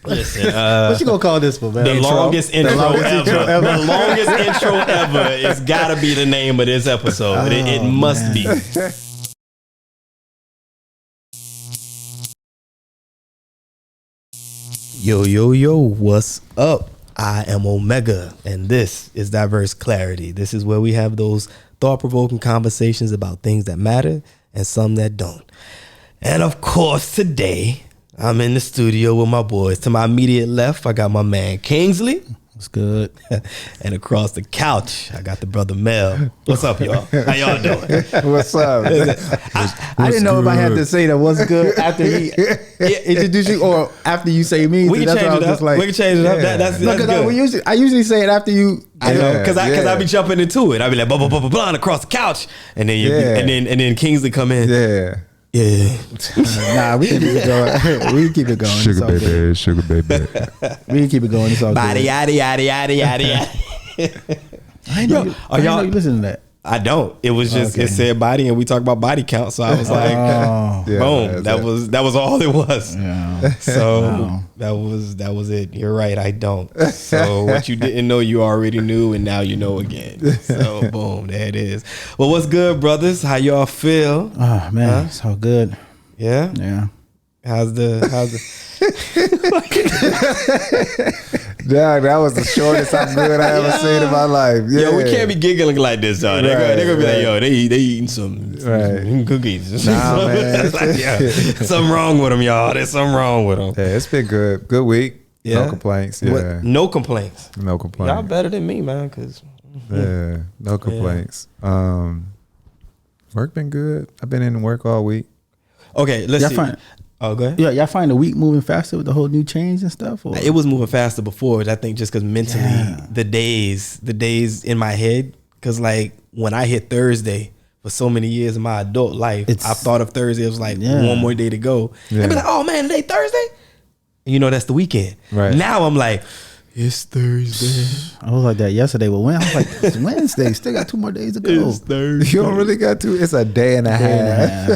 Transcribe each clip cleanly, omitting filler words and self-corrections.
Listen, what you gonna call this one, man? The longest intro ever. The longest intro ever. It's gotta be the name of this episode. It must be. Yo, what's up? I am Omega, and this is Diverse Clarity. This is where we have those thought-provoking conversations about things that matter and some that don't. And of course, today, I'm in the studio with my boys. To my immediate left, I got my man Kingsley. What's good? And across the couch, I got the brother Mel. What's up, y'all? How y'all doing? What's up? I didn't know if I had to say that what's good after he introduce you or after you say me. We can change it up. We can change it up. That's good. I usually say it after you. I know, because I be jumping into it. I be like blah blah blah blah blah and across the couch, and then and then Kingsley come in. Yeah. Nah, we can keep it going. We can keep it going. Sugar baby. We can keep it going. It's all body, good. yada. I know you listen to that. I don't. It was just it said body, and we talked about body count. So I was like, boom. That was all it was. Yeah. So that was it. You're right. I don't. So what you didn't know, you already knew, and now you know again. So boom, there it is. Well, what's good, brothers? How y'all feel? Oh man, it's all good. Yeah. Yeah. How's the Dog, that was the shortest I'm good I ever seen in my life. Yeah. Yo, we can't be giggling like this, though. They're gonna be like, yo, they eating some cookies. Nah, man. Something wrong with them, y'all. There's something wrong with them. Yeah, it's been good. Good week. Yeah. No complaints. Yeah. No complaints. No complaints. Y'all better than me, man. Cause no complaints. Work been good. I've been in work all week. Okay, let's see. Oh, go ahead. Yeah, y'all find the week moving faster with the whole new change and stuff? Or? It was moving faster before. I think just because mentally the days in my head, because like when I hit Thursday for so many years in my adult life, I thought of Thursday as like one more day to go. I'd be like, oh man, today Thursday? You know, that's the weekend. Right. Now I'm like, it's Thursday. I was like that yesterday, but when I was like, it's Wednesday, still got 2 more days to go. It's Thursday. You don't really got to. It's a day and a half.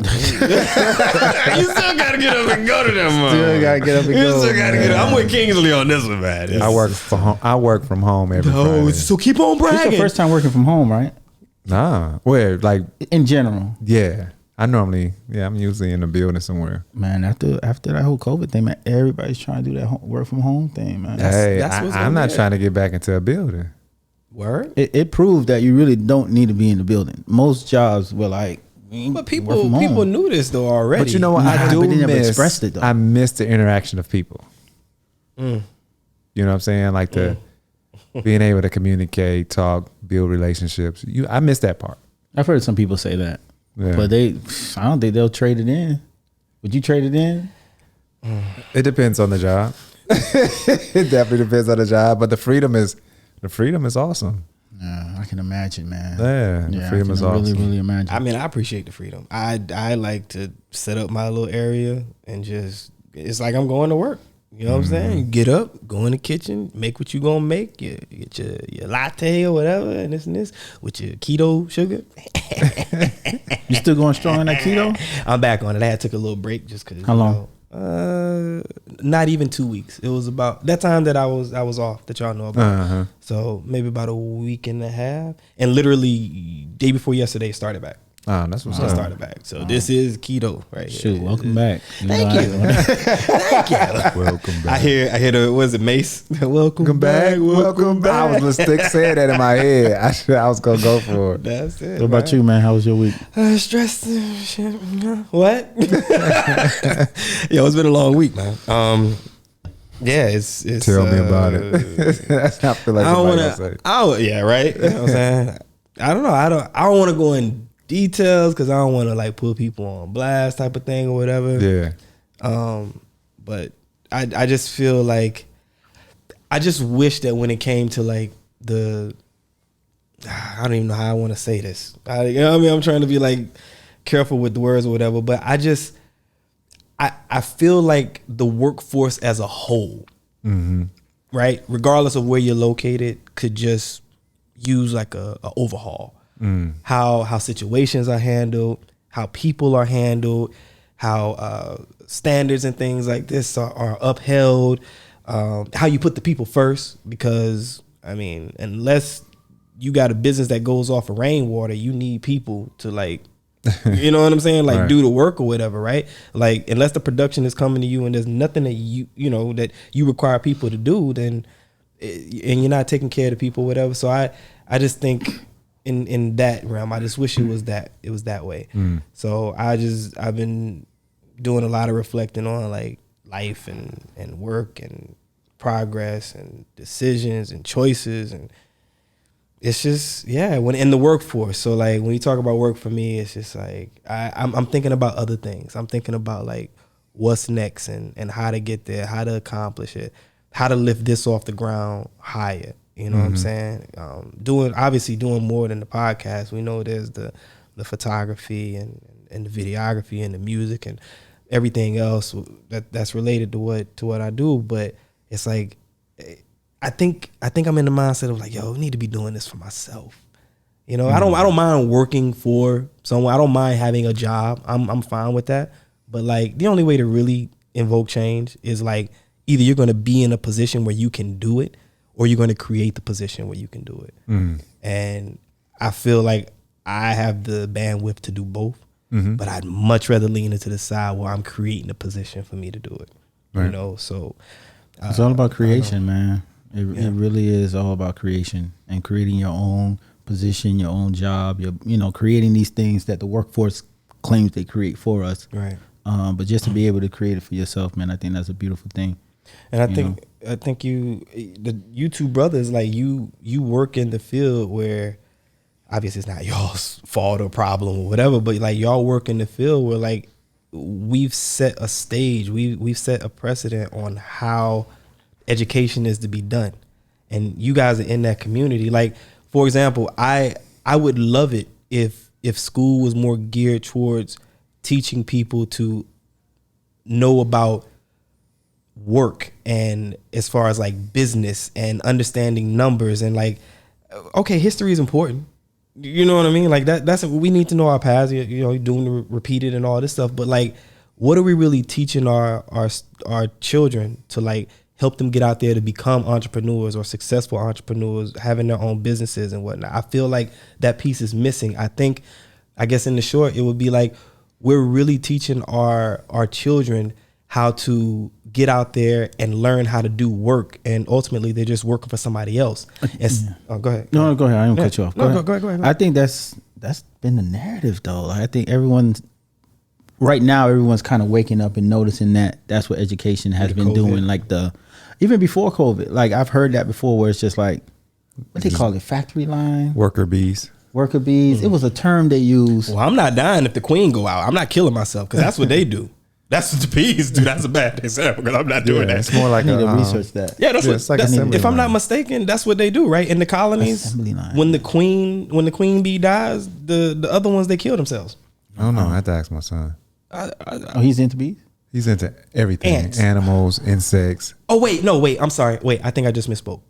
You still gotta get up and go to them. Still gotta get up and go. You still gotta get up. I'm with Kingsley on this one, man. I work from home every Friday. So keep on bragging. It's your first time working from home, right? Nah, where like in general? Yeah, I'm usually in the building somewhere. Man, after that whole COVID thing, man, everybody's trying to do that work from home thing, man. I'm not trying to get back into a building. Word. It proved that you really don't need to be in the building. Most jobs were like. But people knew this though already. But you know what? I do miss. Expressed it, though. I miss the interaction of people. You know what I'm saying? Like being able to communicate, talk, build relationships. I miss that part. I've heard some people say that, but I don't think they'll trade it in. Would you trade it in? It depends on the job. It definitely depends on the job, but the freedom is awesome. Yeah, I can imagine, man. Yeah, the freedom is awesome. Really imagine. I mean, I appreciate the freedom. I like to set up my little area and just, it's like I'm going to work. You know what I'm saying? You get up, go in the kitchen, make what you gonna make. You get your latte or whatever, and this with your keto sugar. You still going strong on that keto? I'm back on it. I took a little break just because. How long? Not even 2 weeks. It was about that time that I was off that y'all know about. So maybe about a week and a half, and literally day before yesterday started back. That's what's up. Started back. So this is keto right here. Shoot, welcome back. Thank you. Thank you. Welcome back. I hear the, was it Mace? Welcome back. Welcome back. I was saying that in my head. I was gonna go for it. That's it. What about you, man? How was your week? Stressed. What? Yo, it's been a long week, man. Yeah, it's Tell me about it. I feel like I don't want to. Yeah, right. You know what I'm saying? I don't know. I don't want to go in details because I don't want to like put people on blast type of thing or whatever. Yeah. But I just feel like I just wish that when it came to like I don't even know how I want to say this. You know what I mean? I'm trying to be like careful with the words or whatever, but I feel like the workforce as a whole, right, regardless of where you're located, could just use like a overhaul. How situations are handled, how people are handled, standards and things like this are upheld, how you put the people first, because I mean, unless you got a business that goes off of rainwater, you need people to like, you know what I'm saying? Like do the work or whatever, right? Like unless the production is coming to you and there's nothing that you know, that you require people to do, then, and you're not taking care of the people, whatever. So I just think in that realm, I just wish it was that way. So I've been doing a lot of reflecting on like life and work and progress and decisions and choices, and it's just, when in the workforce. So like when you talk about work for me, it's just like I'm thinking about other things. I'm thinking about like what's next and how to get there, how to accomplish it, how to lift this off the ground higher. You know what I'm saying? Doing more than the podcast. We know there's the photography and the videography and the music and everything else that's related to what I do. But it's like, I think I'm in the mindset of like, yo, I need to be doing this for myself. You know, I don't mind working for someone. I don't mind having a job. I'm fine with that. But like the only way to really invoke change is like either you're going to be in a position where you can do it, or you're going to create the position where you can do it. And I feel like I have the bandwidth to do both, but I'd much rather lean into the side where I'm creating a position for me to do it. Right. You know, so it's all about creation, man. It really is all about creation and creating your own position, your own job, creating these things that the workforce claims they create for us. Right. But just to be able to create it for yourself, man, I think that's a beautiful thing. And I think you two brothers, like you work in the field where obviously it's not y'all's fault or problem or whatever, but like y'all work in the field where like we've set a stage, we've set a precedent on how education is to be done, and you guys are in that community. Like for example, I would love it if school was more geared towards teaching people to know about work, and as far as like business and understanding numbers, and like, okay, history is important, you know what I mean? Like that's we need to know our past, doing the repeated and all this stuff, but like what are we really teaching our children to like help them get out there to become entrepreneurs or successful entrepreneurs, having their own businesses and whatnot? I feel like that piece is missing. I guess in the short, it would be like we're really teaching our children how to get out there and learn how to do work, and ultimately they're just working for somebody else. Go ahead. No, go ahead. I don't cut you off. Go ahead. I think that's been the narrative though. I think everyone's kind of waking up and noticing that that's what education has been doing. Like even before COVID, like I've heard that before, where it's just like, what they call it, factory line, worker bees. It was a term they use. Well, I'm not dying if the queen go out. I'm not killing myself, because that's what they do. That's what the bees do. That's a bad example, because I'm not doing that. It's more like I need to research that. Yeah, that's like if I'm not mistaken, that's what they do, right? In the colonies, when the queen bee dies, the other ones, they kill themselves. I don't know. I have to ask my son. He's into bees? He's into everything. Ants. Animals, insects. Oh wait, I'm sorry. Wait, I think I just misspoke.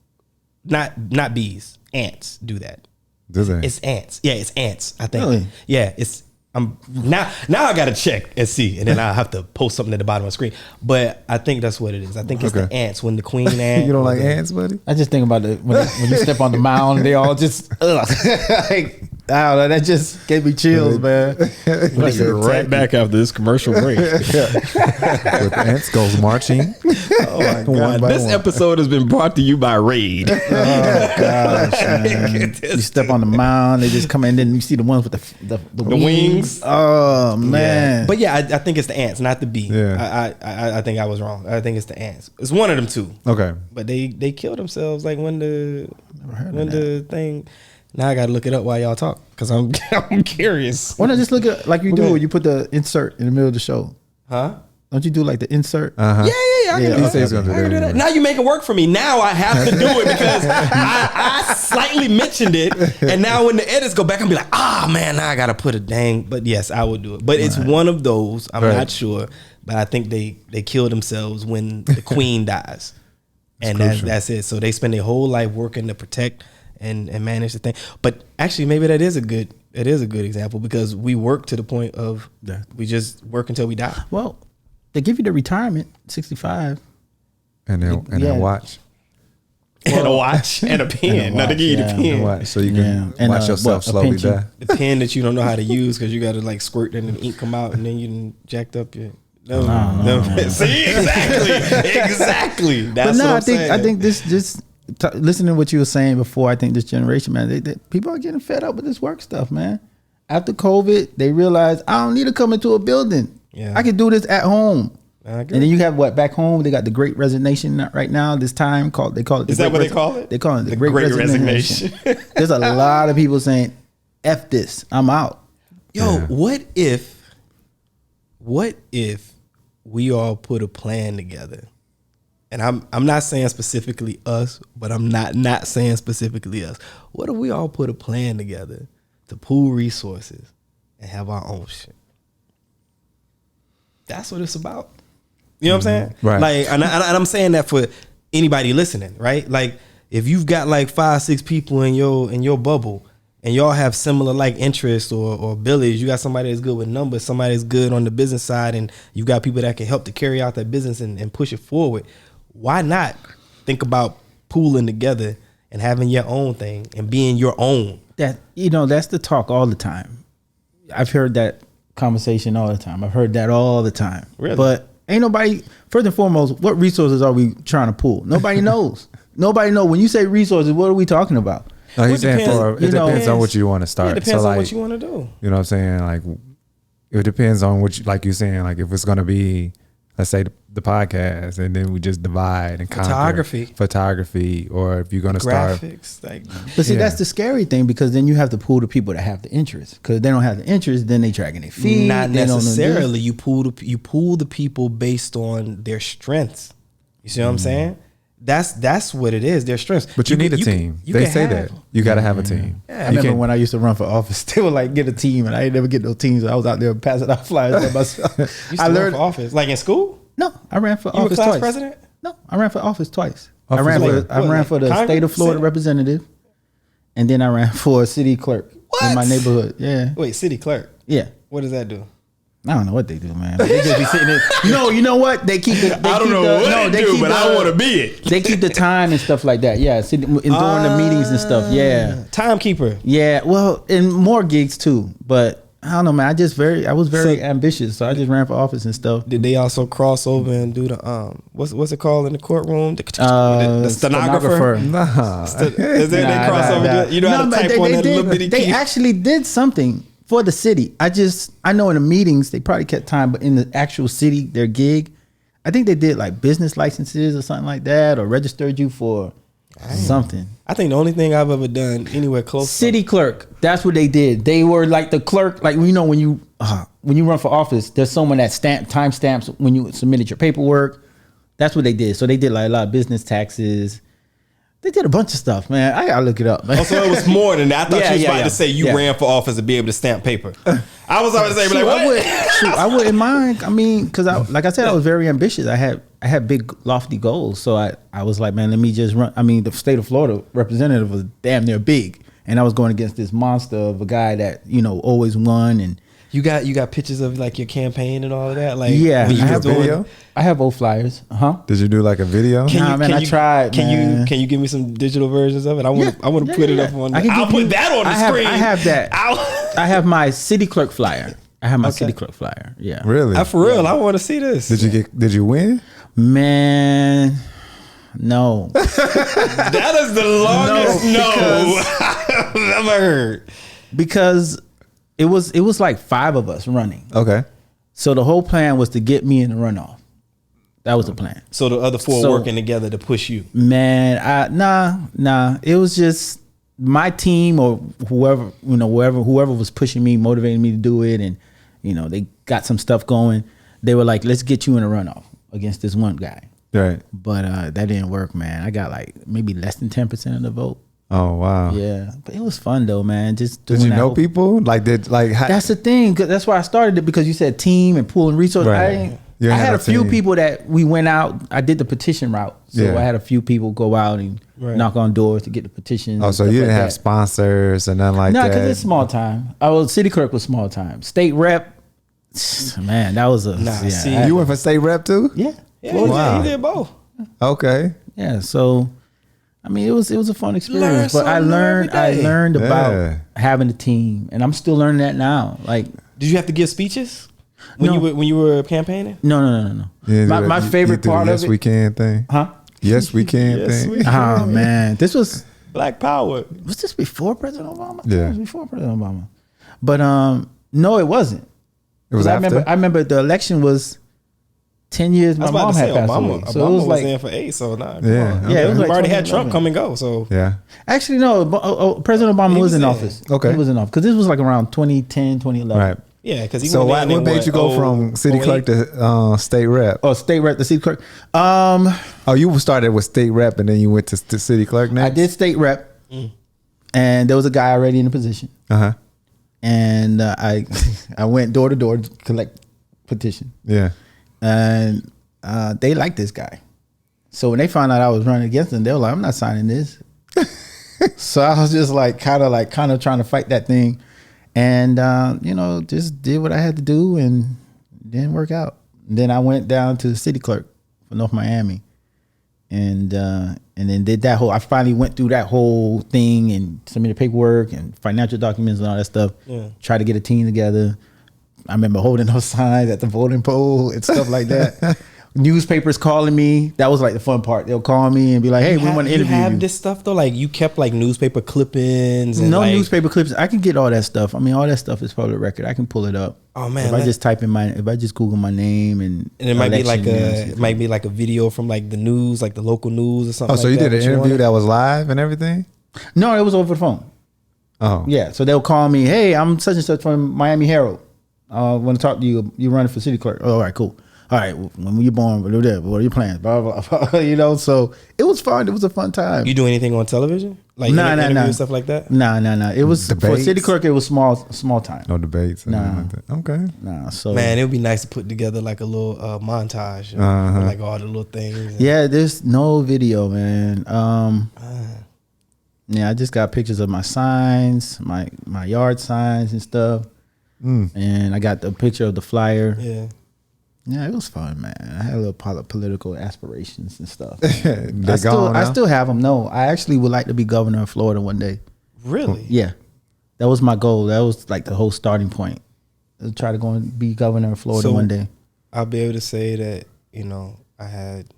Not bees. Ants do that. Does it? It's ants. Yeah, it's ants, I think. Really? Yeah, it's now I gotta check and see, and then I'll have to post something at the bottom of the screen. But I think that's what it is. I think it's the ants, when the queen ant. You don't like ants, buddy? I just think about it when you step on the mound, they all just like, I don't know, that just gave me chills, man. We'll be right back after this commercial break. With ants goes marching. Oh my God. This episode has been brought to you by Raid. Oh gosh, man. You step on the mound, they just come in, and then you see the ones with the wings. Oh man. Yeah. But yeah, I think it's the ants, not the bee. Yeah. I think I was wrong. I think it's the ants. It's one of them two. Okay. But they kill themselves like when the thing. Now I gotta look it up while y'all talk, because I'm curious. Why not just look at like you do when you put the insert in the middle of the show? Huh? Don't you do like the insert? Yeah. I can do that. Now you make it work for me. Now I have to do it, because I slightly mentioned it, and now when the edits go back, I'm be like, man, now I gotta put a dang. But yes, I would do it. But it's one of those. I'm not sure, but I think they kill themselves when the queen dies, and that's it. So they spend their whole life working to protect and manage the thing. But actually, maybe that is a good It is a good example because we work to the point of we just work until we die. Well, they give you the retirement 65, and then watch. And a watch and a pen. Now they give you the pen. Watch, so you can watch yourself slowly die. The pen that you don't know how to use because you got to like squirt and the ink come out and then you done jacked up your. No. See, exactly. That's what I'm saying. I think this listening to what you were saying before. I think this generation, man, they people are getting fed up with this work stuff, man. After COVID, they realize I don't need to come into a building. Yeah, I can do this at home. And then you have back home? They got the Great Resignation right now. This time they call it. Is that what they call it? They call it the Great Resignation. There's a lot of people saying, "F this, I'm out." Yo, what if we all put a plan together? And I'm not saying specifically us, but I'm not saying specifically us. What if we all put a plan together to pool resources and have our own shit? That's what it's about. You know what I'm saying? Right. Like, and I'm saying that for anybody listening, right? Like, if you've got like 5-6 people in your bubble, and y'all have similar like interests or abilities, you got somebody that's good with numbers, somebody that's good on the business side, and you got people that can help to carry out that business and push it forward. Why not think about pooling together and having your own thing and being your own? That's the talk all the time. I've heard that conversation all the time. I've heard that all the time. Really? But ain't nobody, first and foremost, what resources are we trying to pool? Nobody knows. Nobody knows. When you say resources, what are we talking about? No, he's saying it depends on what you want to start. It depends on what you want to do. You know what I'm saying? Like, it depends on what, like you're saying, like if it's going to be, let's say the podcast, and then we just divide and photography, or if you're going to start graphics, like. But see, that's the scary thing, because then you have to pull the people that have the interest. Because if they don't have the interest, then they tracking their feet. Not necessarily. You pull the people based on their strengths. You see what I'm saying? That's what it is. Their strengths. But you need a team. They say that you got to have a team. Yeah. I remember when I used to run for office, they would like get a team, and I didn't never get no teams. I was out there passing out flyers by myself. I learned for office, like in school. No, I ran for you office were class twice. President? No, I ran for office twice. I ran for the Congress? state of Florida Senate? representative, and then I ran for a city clerk in my neighborhood. Yeah. Wait, city clerk. Yeah. What does that do? I don't know what they do, man. They just be sitting there. You know what? They keep the. I don't know what they do, but I want to be it. They keep the time and stuff like that. Yeah, during the meetings and stuff. Yeah, timekeeper. Yeah, well, and more gigs too. But I don't know, man. I was very ambitious, so I just ran for office and stuff. Did they also cross over and do the what's it called in the courtroom? The stenographer. Nah, they cross over? You know how to type on that little bitty key? They actually did something for the city. I know in the meetings they probably kept time, but in the actual city, their gig, I think they did like business licenses or something like that, or registered you for something. I think the only thing I've ever done anywhere close, city clerk. That's what they did. They were like the clerk, like when you run for office, there's someone that time stamps when you submitted your paperwork. That's what they did. So they did like a lot of business taxes. They did a bunch of stuff, man. I gotta look it up, man. Oh, so it was more than that. I thought you was about to say you ran for office to be able to stamp paper. I was about to say, like, what? I wouldn't mind. I mean, because like I said, I was very ambitious. I had big, lofty goals. So I was like, man, let me just run. I mean, the state of Florida representative was damn near big, and I was going against this monster of a guy that always won. And you got pictures of like your campaign and all of that. Like, yeah, I have video. I have old flyers. Did you do like a video? I tried. Can you give me some digital versions of it? I want to put it up on. I'll put that on the screen. I have that. I have my city clerk flyer. I have my city clerk flyer. Yeah. Really? For real. I want to see this. Did you win? Man, no. That is the longest no I've ever heard. Because it was like 5 of us running. Okay. So the whole plan was to get me in the runoff. That was the plan. So the other 4 working together to push you. Man, nah. It was just my team or whoever was pushing me, motivating me to do it, and they got some stuff going. They were like, "Let's get you in a runoff against this one guy." Right. But that didn't work, man. I got like maybe less than 10% of the vote. Oh wow. Yeah, but it was fun though, man. Just did you know people? That's the thing. 'Cause that's why I started it, because you said team and pooling resources. Right. I had a few people that we went out. I did the petition route, so I had a few people go out and knock on doors to get the petition. Oh, so you didn't have sponsors and nothing like that? No, because it's small time. City clerk was small time. State rep, man, that was a you went for state rep too? Yeah. Wow. He did both. Okay. Yeah, so I mean, it was a fun experience, but I learned about having a team, and I'm still learning that now. Like, did you have to give speeches when you were campaigning? No. Yeah, my favorite part of it. Yes, we can thing. Huh? Yes, we can thing. Oh man, this was Black Power. Was this before President Obama? Yeah, it was before President Obama. But no, it wasn't. It was after. I remember the election was 10 years. My mom had passed away, so Obama it was like in for 8. So nah, it was like we already had Trump come and go. So actually no, President Obama was in office. Okay, he was in office because this was like around 2010, 2011. Right. Yeah, because so what made you go from city clerk to state rep? Oh, state rep to city clerk. You started with state rep and then you went to city clerk next? I did state rep, and there was a guy already in the position. And I went door to door to collect petition. Yeah. And they liked this guy. So when they found out I was running against them, they were like, I'm not signing this. So I was just like kind of trying to fight that thing. And, just did what I had to do and it didn't work out. And then I went down to the city clerk for North Miami and then did that I finally went through that whole thing and submitted paperwork and financial documents and all that stuff. Yeah. Tried to get a team together. I remember holding those signs at the voting poll and stuff like that. Newspapers calling me. That was like the fun part. They'll call me and be like, "Hey, we want to interview you." You have this stuff though. Like you kept like newspaper clippings. And newspaper clips. I can get all that stuff. I mean, all that stuff is public record. I can pull it up. Oh man! If I just Google my name and it might be like a video from like the news, like the local news or something. Oh, so you did an interview that was live and everything? No, it was over the phone. Oh, yeah. So they'll call me. Hey, I'm such and such from Miami Herald. I want to talk to you. You're running for city clerk. Oh, all right, cool. All right, when were you born? What are your plans? Blah, blah, blah. So it was fun. It was a fun time. You do anything on television? Like interview stuff like that? No. It was debates? For city clerk. It was small time. No debates. Nah. Okay. Nah. So man, it would be nice to put together like a little montage, like all the little things. Yeah, there's no video, man. Yeah, I just got pictures of my signs, my yard signs and stuff, and I got the picture of the flyer. Yeah, it was fun, man. I had a little political aspirations and stuff. I still have them. No, I actually would like to be governor of Florida one day. Really? Yeah, that was my goal. That was like the whole starting point. I'll try to go and be governor of Florida one day. I'll be able to say that I had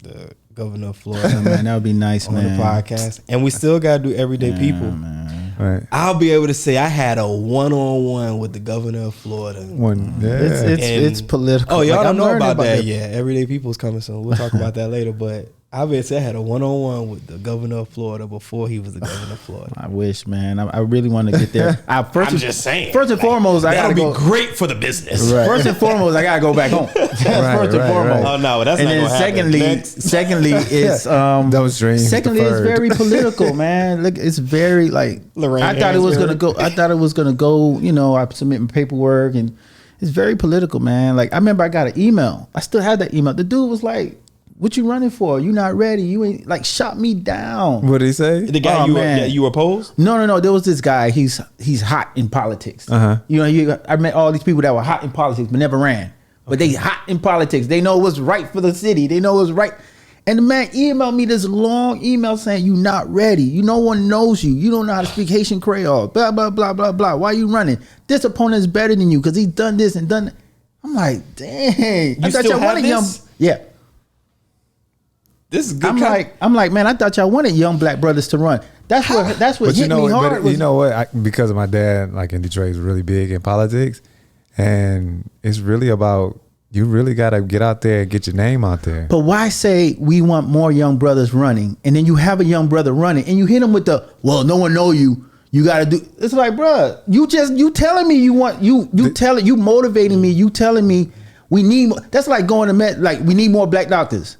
the governor of Florida. Man, that would be nice, on man. the podcast, and we still got to do everyday people. Man. Right. I'll be able to say I had a one-on-one with the governor of Florida. It's political. Oh, y'all don't know about that yet. Everyday People's coming soon. We'll talk about that later. But I'll be able to say I had a one-on-one with the governor of Florida before he was the governor of Florida. I wish, man. I really want to get there. I'm just saying. First and foremost, I gotta be great for the business. Right. First and foremost, I gotta go back home. First and foremost. Oh no, that's and not then gonna happen. secondly, it's those dreams. Secondly, it's very political, man. Look, it's very like I thought it was gonna go. I submit my paperwork, and it's very political, man. Like I remember, I got an email. I still have that email. The dude was like, "What you running for? You not ready? You ain't," like, shot me down. What did he say? The guy you opposed? No. There was this guy. He's hot in politics. I met all these people that were hot in politics but never ran. But they hot in politics. They know what's right for the city. They know what's right. And the man emailed me this long email saying, "You not ready. No one knows you. You don't know how to speak Haitian Creole. Blah, blah, blah, blah, blah. Why you running? This opponent is better than you because he's done this and done that." I'm like, dang. I thought y'all wanted this? Yeah. This is good. I'm like, man, I thought y'all wanted young black brothers to run. That's what hit me hard. You know what? Because of my dad, like in Detroit, is really big in politics, and it's really about you really got to get out there and get your name out there. But why say we want more young brothers running, and then you have a young brother running, and you hit him with the, well, no one know you. You got to do. It's like, bruh, you telling me you want you motivating me. You telling me we need more. That's like going to med. Like we need more black doctors.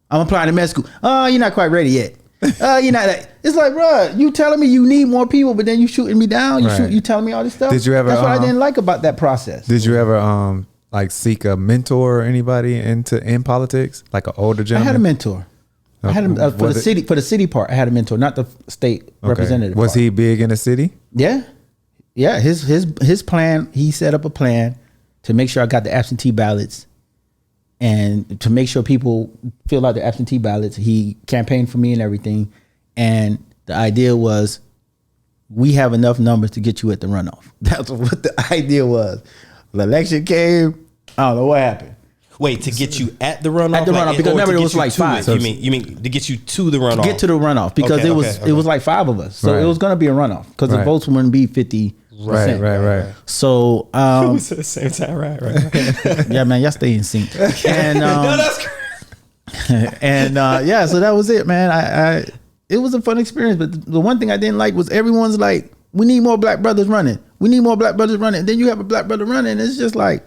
I'm applying to med school. Oh, you're not quite ready yet. You're not. It's like, bro, you telling me you need more people, but then you shooting me down. You telling me all this stuff. Did you ever? That's what I didn't like about that process. Did you ever like seek a mentor or anybody in politics, like an older gentleman? I had a mentor. I had him for the city part. I had a mentor, not the state representative. Was part. he big in the city? Yeah. His plan. He set up a plan to make sure I got the absentee ballots, and to make sure people fill out the absentee ballots. He campaigned for me and everything, and the idea was, we have enough numbers to get you at the runoff. That's what the idea was. The election came. I don't know what happened. Wait, to get you at the runoff? At the runoff, because remember it was like 5. You mean to get you to the runoff? To get to the runoff, because it was like 5 of us, so it was going to be a runoff because the votes wouldn't be 50%. Right. So at the same time, right. Yeah, man, y'all stay in sync. And no, that's and so that was it, man. It was a fun experience, but the one thing I didn't like was everyone's like, we need more black brothers running. We need more black brothers running. Then you have a black brother running. It's just like,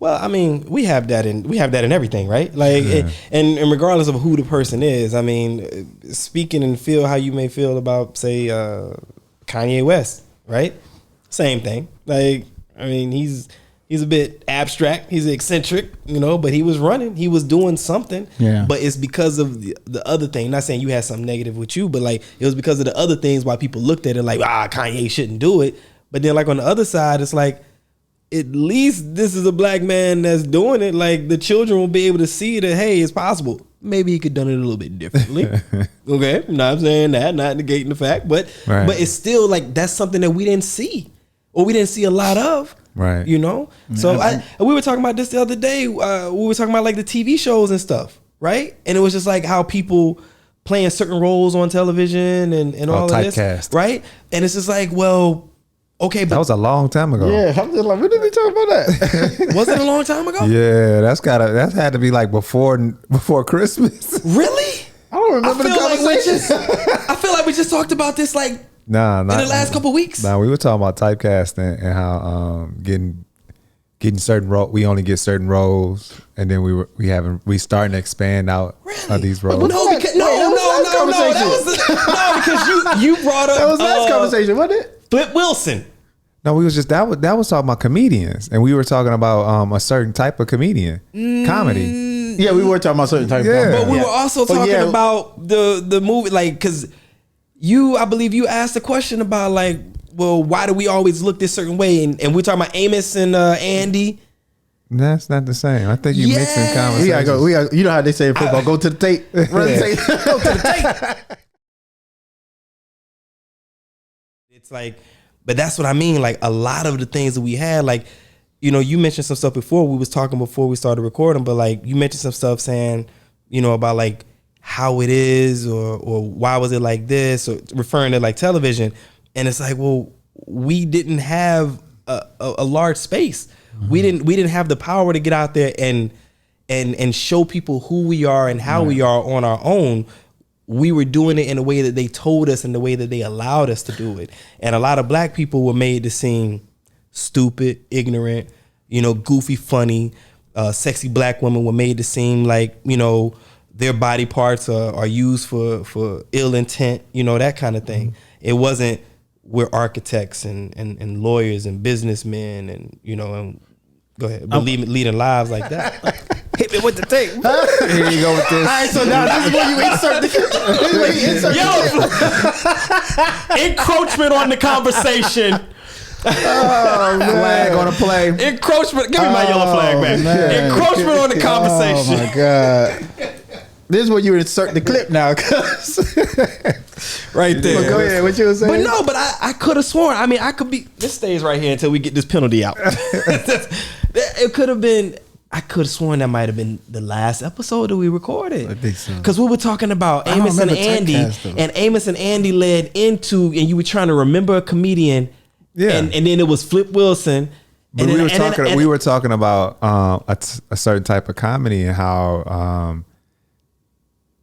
well, I mean, we have that in everything, right? Like, and regardless of who the person is, I mean, speaking and feel how you may feel about, say, Kanye West, right? Same thing. Like, I mean, he's a bit abstract. He's eccentric, but he was running. He was doing something. Yeah. But it's because of the other thing. Not saying you had something negative with you, but like it was because of the other things why people looked at it like, Kanye shouldn't do it. But then like on the other side, it's like, at least this is a black man that's doing it. Like the children will be able to see that, hey, it's possible. Maybe he could have done it a little bit differently. Okay. Not saying that, not negating the fact, but it's still like, that's something that we didn't see or we didn't see a lot of. Right. So we were talking about this the other day. We were talking about like the TV shows and stuff, right? And it was just like how people playing certain roles on television and all of this, right? And it's just like, well, okay, but that was a long time ago. Yeah, I'm just like, when did we talk about that? Was it a long time ago? Yeah, that had to be like before Christmas. Really? I don't remember the conversation. I feel like we just talked about this like in the last couple of weeks. Nah, we were talking about typecasting and how getting certain roles. We only get certain roles, and then we starting to expand out of these roles. No, because you brought up that was last conversation, wasn't it? Flip Wilson. No, we was just that was talking about comedians, and we were talking about a certain type of comedian, comedy. Yeah, we were talking about certain type of comedy. But we were also talking about the movie, like, because I believe you asked a question about like, well, why do we always look this certain way? And we're talking about Amos and Andy. That's not the same. I think you mixing conversations. We gotta go. You know how they say in football, go to the tape. Run the tape. Go to the tape. It's like, but that's what I mean. Like a lot of the things that we had, like, you mentioned some stuff before. We was talking before we started recording, but like you mentioned some stuff saying, about like how it is or why was it like this, or referring to like television. And it's like, well, we didn't have a large space. Mm-hmm. We didn't have the power to get out there and show people who we are and how we are on our own. We were doing it in a way that they told us and the way that they allowed us to do it. And a lot of black people were made to seem stupid, ignorant, goofy, funny. Sexy black women were made to seem like, their body parts are used for ill intent, that kind of thing. Mm-hmm. It wasn't, we're architects and lawyers and businessmen and go ahead, leading lives like that. Hit me with the tape. Here you go with this. All right, so now this is where you insert the encroachment on the conversation. Oh, man. Flag on a play. Encroachment. Give me my yellow flag back. Man. Encroachment on the conversation. Oh my God. This is where you insert the clip now, right there. But go ahead, what you were saying? But I could have sworn. I mean, I could be. This stays right here until we get this penalty out. It could have been. I could have sworn that might have been the last episode that we recorded. I think so. Because we were talking about Amos and Andy, and Amos and Andy led into, and you were trying to remember a comedian. Yeah. And then it was Flip Wilson. But we were talking about a certain type of comedy and how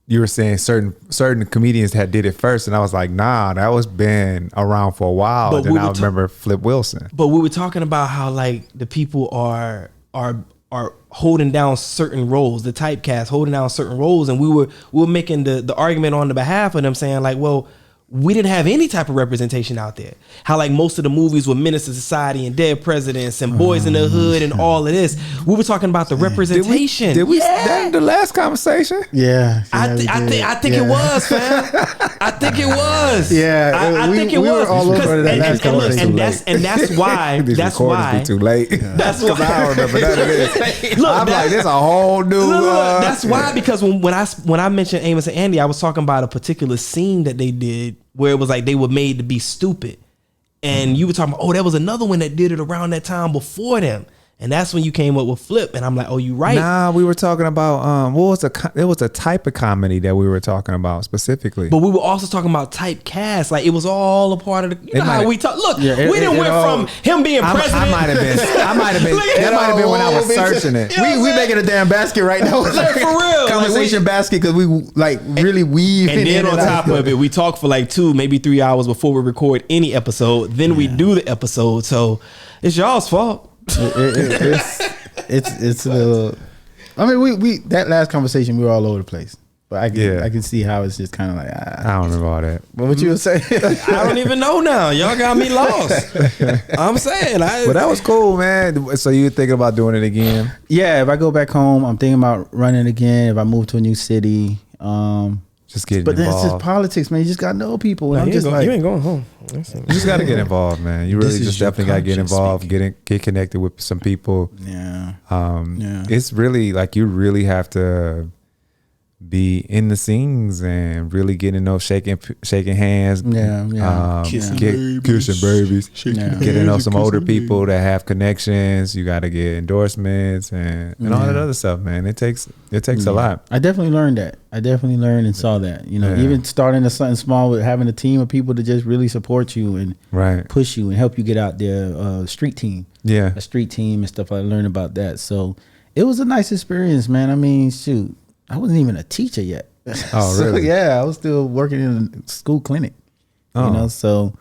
you were saying certain comedians had did it first, and I was like, nah, that was been around for a while. But then I remember Flip Wilson. But we were talking about how like the people are holding down certain roles, the typecast holding down certain roles, and we were making the argument on the behalf of them, saying like, well, we didn't have any type of representation out there. How like most of the movies were Menace to Society and Dead Presidents and Boys in the Hood and all of this. We were talking about the representation. Did we that the last conversation? Yeah. I think it was, fam. I think it was. Yeah, I think it we was. were all over that last conversation. And that's why. That's why. Be too late. That's why I don't remember none of this. Look, I'm like, this a whole new. Look, that's why, because when I mentioned Amos and Andy, I was talking about a particular scene that they did where it was like they were made to be stupid, and you were talking about, oh, there was another one that did it around that time before them, and that's when you came up with Flip, and I'm like, oh, you right. Nah, we were talking about it was a type of comedy that we were talking about specifically. But we were also talking about typecast, like it was all a part of the. You know how we talk. Look, we didn't went from him being president. I might have been. That might have been when I was searching it. We making a damn basket right now. Like, for real, conversation basket, because we like really weave. And then on top of it, we talk for like 2, maybe 3 hours before we record any episode. Then we do the episode, so it's y'all's fault. It's I mean, we that last conversation we were all over the place, but I can see how it's just kind of like I don't remember all that. What you were saying? I don't even know now. Y'all got me lost. I'm saying, but that was cool, man. So you thinking about doing it again? Yeah, if I go back home, I'm thinking about running again. If I move to a new city, just getting but involved. that's just politics, man. You just gotta know people. And I'm just you ain't going home. You just got to get involved, man. You really just definitely got to get involved, get connected with some people. Yeah. It's really like you really have to be in the scenes and really getting to know, shaking hands. Kissing babies. Getting to know some older people that have connections. You got to get endorsements and all that other stuff, man. It takes a lot. I definitely learned that. I definitely learned and saw that. You know, even starting at something small with having a team of people to just really support you and push you and help you get out there. Street team. Yeah. A street team and stuff. I learned about that. So it was a nice experience, man. I mean, shoot. I wasn't even a teacher yet. Oh, so, really? Yeah, I was still working in a school clinic. You know, so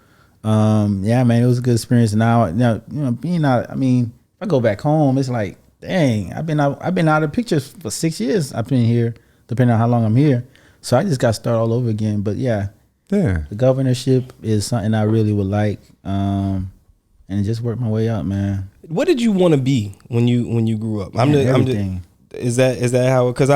yeah, man, it was a good experience. Now, you know, being out. I mean, if I go back home, it's like, dang, I've been out of the pictures for 6 years. I've been here, depending on how long I'm here. So I just got to start all over again. But yeah, the governorship is something I really would like, and just work my way up, man. What did you want to be when you grew up? Everything. Is that how? Because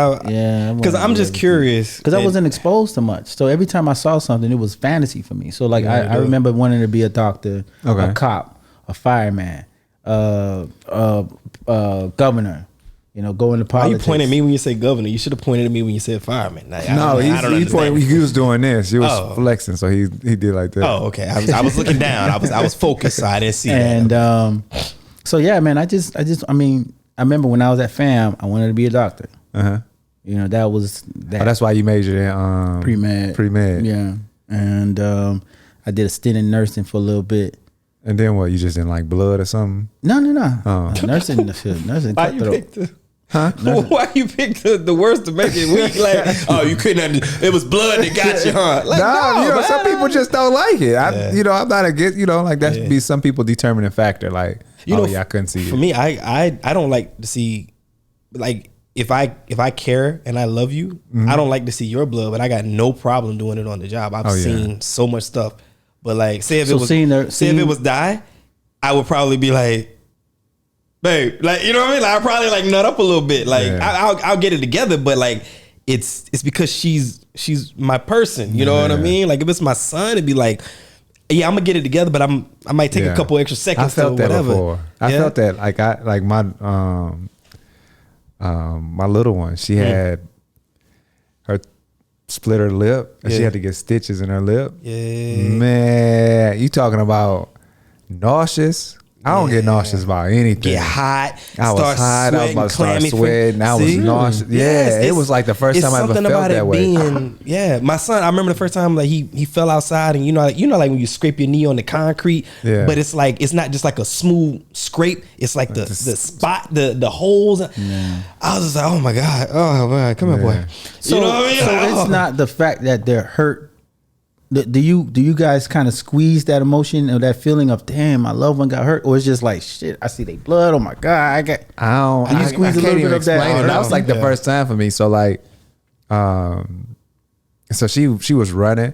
I'm just curious. Because I wasn't exposed to much, so every time I saw something, it was fantasy for me. So like I remember wanting to be a doctor, a cop, a fireman, governor. You know, go into politics. Why you pointing at me when you say governor? You should have pointed at me when you said fireman. Like, he pointed. He was doing this. He was flexing, so he did like that. Oh, okay. I was looking down. I was focused, so I didn't see that. And so yeah, man. I mean. I remember when I was at FAM, I wanted to be a doctor. You know, that was that. Oh, that's why you majored in pre-med. Yeah. And I did a stint in nursing for a little bit. And then what? You just didn't like blood or something? No. Nursing in the field. Nursing cutthroat. Why you picked the worst to make it weak? Like, oh, you couldn't. It was blood that got you, huh? Like, no, you know, some people just don't like it. I'm not against. You know, like that should be some people determining factor. Like, I couldn't see it. For me, I don't like to see, like, if I care and I love you, I don't like to see your blood, but I got no problem doing it on the job. I've seen so much stuff, but like, say if it was die, I would probably be like, babe, like, you know what I mean? Like, I'll probably like nut up a little bit. Like, I'll get it together, but like, it's because she's my person. You know what I mean? Like, if it's my son, it'd be like, yeah, I'm gonna get it together, but I might take a couple extra seconds. I felt that whatever. before. I felt that like my my little one. She had her split her lip, and she had to get stitches in her lip. Yeah, man, you talking about nauseous? I don't get nauseous about anything. Get hot. I was hot. I was about to start sweating. I was nauseous. Yeah, it was like the first time I ever felt that way. My son. I remember the first time like he fell outside, and you know like when you scrape your knee on the concrete. Yeah. But it's like it's not just like a smooth scrape. It's like the spot, the holes. Yeah. I was just like, oh my god, oh man, come here, boy. So, you know what I mean? So it's not the fact that they're hurt. Do you guys kind of squeeze that emotion or that feeling of damn, my loved one got hurt, or it's just like shit, I see they blood, oh my god, I squeeze a little bit of that. That was like the first time for me. So like, so she was running,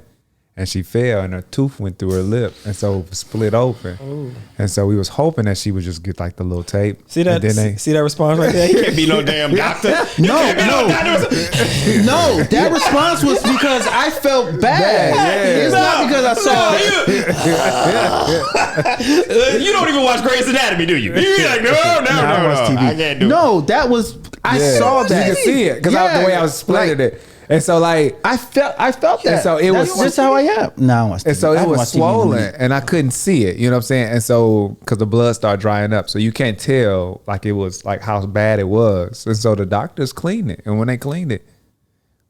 and she fell, and her tooth went through her lip, and so it split open. Ooh. And so we was hoping that she would just get like the little tape. See that? See that response right there? He can't be no damn doctor. No. That response was because I felt bad. It's not because I saw. You don't even watch Grey's Anatomy, do you? You're like, no. I can't do it. No, that was. I saw that. You can see it because the way I was explaining it. And so like I felt that. And so it was just how I am. No, and so it was swollen and I couldn't see it. You know what I'm saying? And so because the blood started drying up, so you can't tell like it was like how bad it was. And so the doctors cleaned it, and when they cleaned it,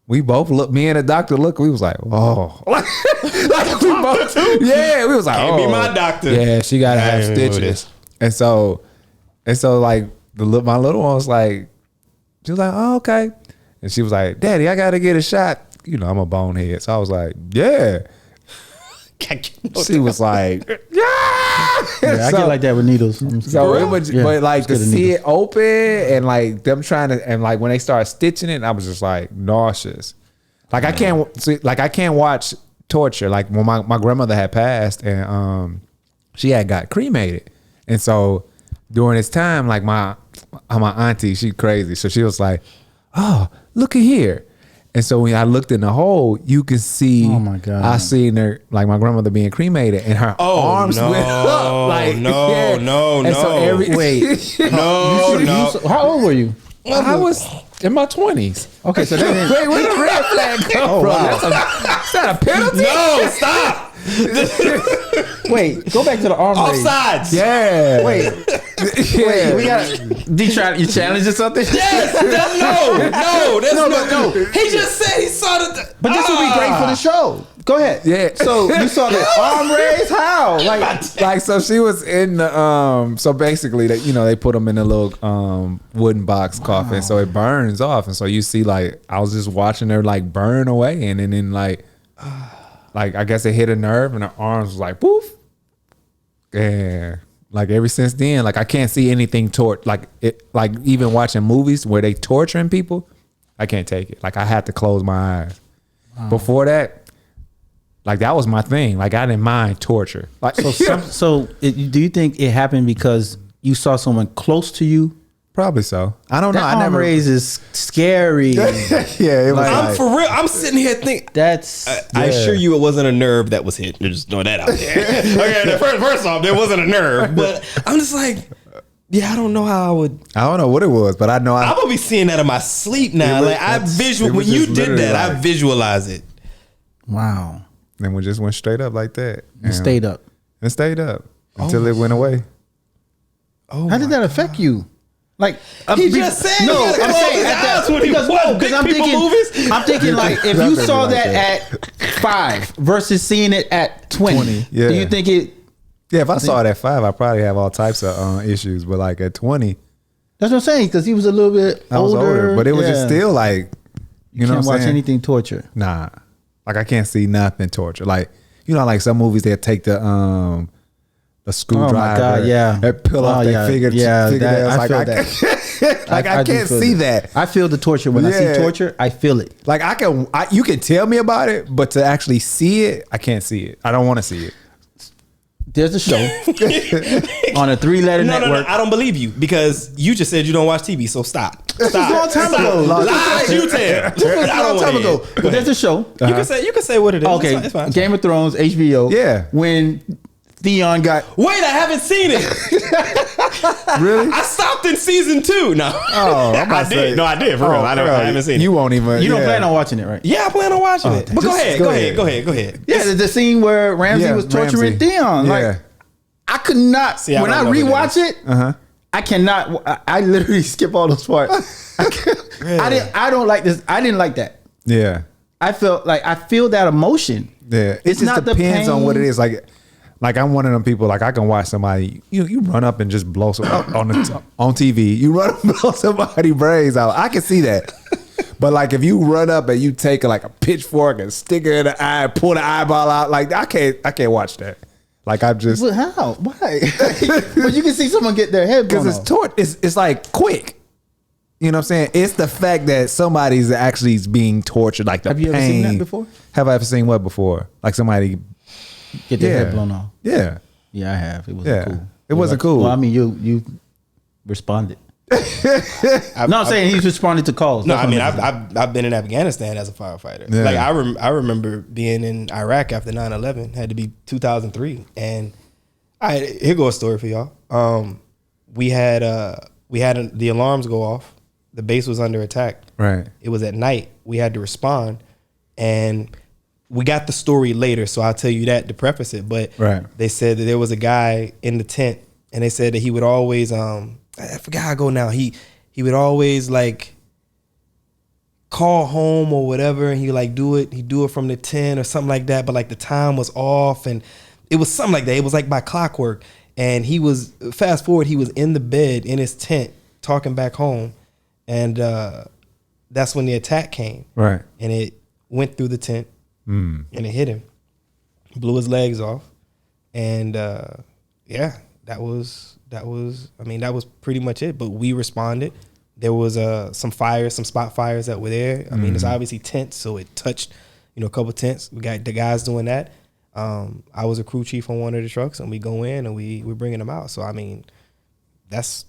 we both looked. Me and the doctor looked. We was like, oh, like we both. Yeah, we was like, can't be my doctor. Yeah, she gotta have stitches. And so like my little one was like, she was like, oh, okay. And she was like, Daddy, I got to get a shot. You know, I'm a bonehead. So I was like, yeah. She was like, yeah. I get like that with needles. So it was, but like to see it open and like them trying to, and like when they started stitching it, I was just like nauseous. Like I can't watch torture. Like when my grandmother had passed and she had got cremated. And so during this time, like my auntie, she crazy. So she was like, oh, look at here. And so when I looked in the hole, you can see, oh my God, I seen her, like my grandmother being cremated and her arms went up. Like, no. So how old were you? I was in my 20s. Okay, so that wait, where the red flag come from? Wow. Is that a penalty? No, stop. Wait, go back to the arm raise. Offsides. Yeah. Wait, we got. You challenge or something? Yes. No. He just said he saw the. But this would be great for the show. Go ahead. Yeah. So you saw the arm raise? How? Like so she was in the so basically they put them in a little wooden box coffin, so it burns off, and so you see like I was just watching her like burn away, and then like I guess it hit a nerve, and her arms was like poof. And like ever since then, like I can't see anything like even watching movies where they torturing people, I can't take it. Like I had to close my eyes. Wow. Before that. Like that was my thing. Like I didn't mind torture. Like do you think it happened because you saw someone close to you? Probably so. I don't know. I never raise is scary. Yeah, it was. I'm for real. I'm sitting here thinking. I assure you, it wasn't a nerve that was hit. Just throw that out there. Okay, first off, there wasn't a nerve, but I'm just like. Yeah, I don't know how I would. I don't know what it was, but I know I'm gonna be seeing that in my sleep now. Like when you did that, I visualize it. Wow. And we just went straight up like that. And stayed up. And stayed up until it went away. Oh, how did that affect you? Like he just said, no. I'm saying because I'm thinking like if you saw that at 5 versus seeing it at 20, yeah. Do you think it? Yeah, if I saw it at 5, I probably have all types of issues. But like at 20, that's what I'm saying because he was a little bit older. But it was just still like you can't watch anything torture. Nah. Like I can't see nothing torture. Like like some movies they take the screwdriver. Oh my God, yeah. And peel off their finger. Yeah, I feel that. Like I can't see that. I feel the torture when I see torture. I feel it. Like you can tell me about it, but to actually see it, I can't see it. I don't want to see it. There's a show on a 3-letter network. No, I don't believe you because you just said you don't watch TV. So stop. This was a long time ago. Lies you tell. This was a long time ago. But there's a show. You can say what it is. Okay, it's fine. Game of Thrones, HBO. Yeah. When Theon got. Wait, I haven't seen it. Really? I stopped in season 2. No. Oh, I did. No, I did for real. I haven't seen it. You won't even. You don't plan on watching it, right? Yeah, I plan on watching it. But go ahead. Yeah, the scene where Ramsay was torturing Theon. Yeah. Like, I could not. See, when I rewatch it, I cannot. I literally skip all those parts. Really? I don't like this. I didn't like that. Yeah. I feel that emotion. Yeah. It just depends on what it is. Like I'm one of them people. Like I can watch somebody. You run up and just blow some on TV. You run up and blow somebody's brains out. I can see that. But like if you run up and you take like a pitchfork and stick it in the eye, pull the eyeball out, like I can't watch that. Like I'm just. But how? Why? But you can see someone get their head blown off. Because it's like quick. You know what I'm saying? It's the fact that somebody's actually being tortured, like the Have you pain. ever seen that before? Have I ever seen what before? Like somebody Get their head blown off. Yeah. Yeah, I have. It wasn't cool. It wasn't cool. Well, I mean, you responded. I'm saying he's responded to calls. No, I mean, I've been in Afghanistan as a firefighter. Yeah. Like I remember being in Iraq after 9/11. Had to be 2003, and here goes a story for y'all. We had the alarms go off. The base was under attack. Right. It was at night. We had to respond, and we got the story later. So I'll tell you that to preface it. But they said that there was a guy in the tent, and they said that he would always I forgot how I go now. He would always like call home or whatever, and he'd do it from the tent or something like that. But like the time was off, and it was something like that. It was like by clockwork. And he was, fast forward, he was in the bed in his tent talking back home, and that's when the attack came. Right. And it went through the tent, and it hit him, blew his legs off, and that was pretty much it. But we responded. There was some spot fires that were there. I mean, it's obviously tents, so it touched, a couple tents. We got the guys doing that. I was a crew chief on one of the trucks, and we go in and we're bringing them out. So I mean, that's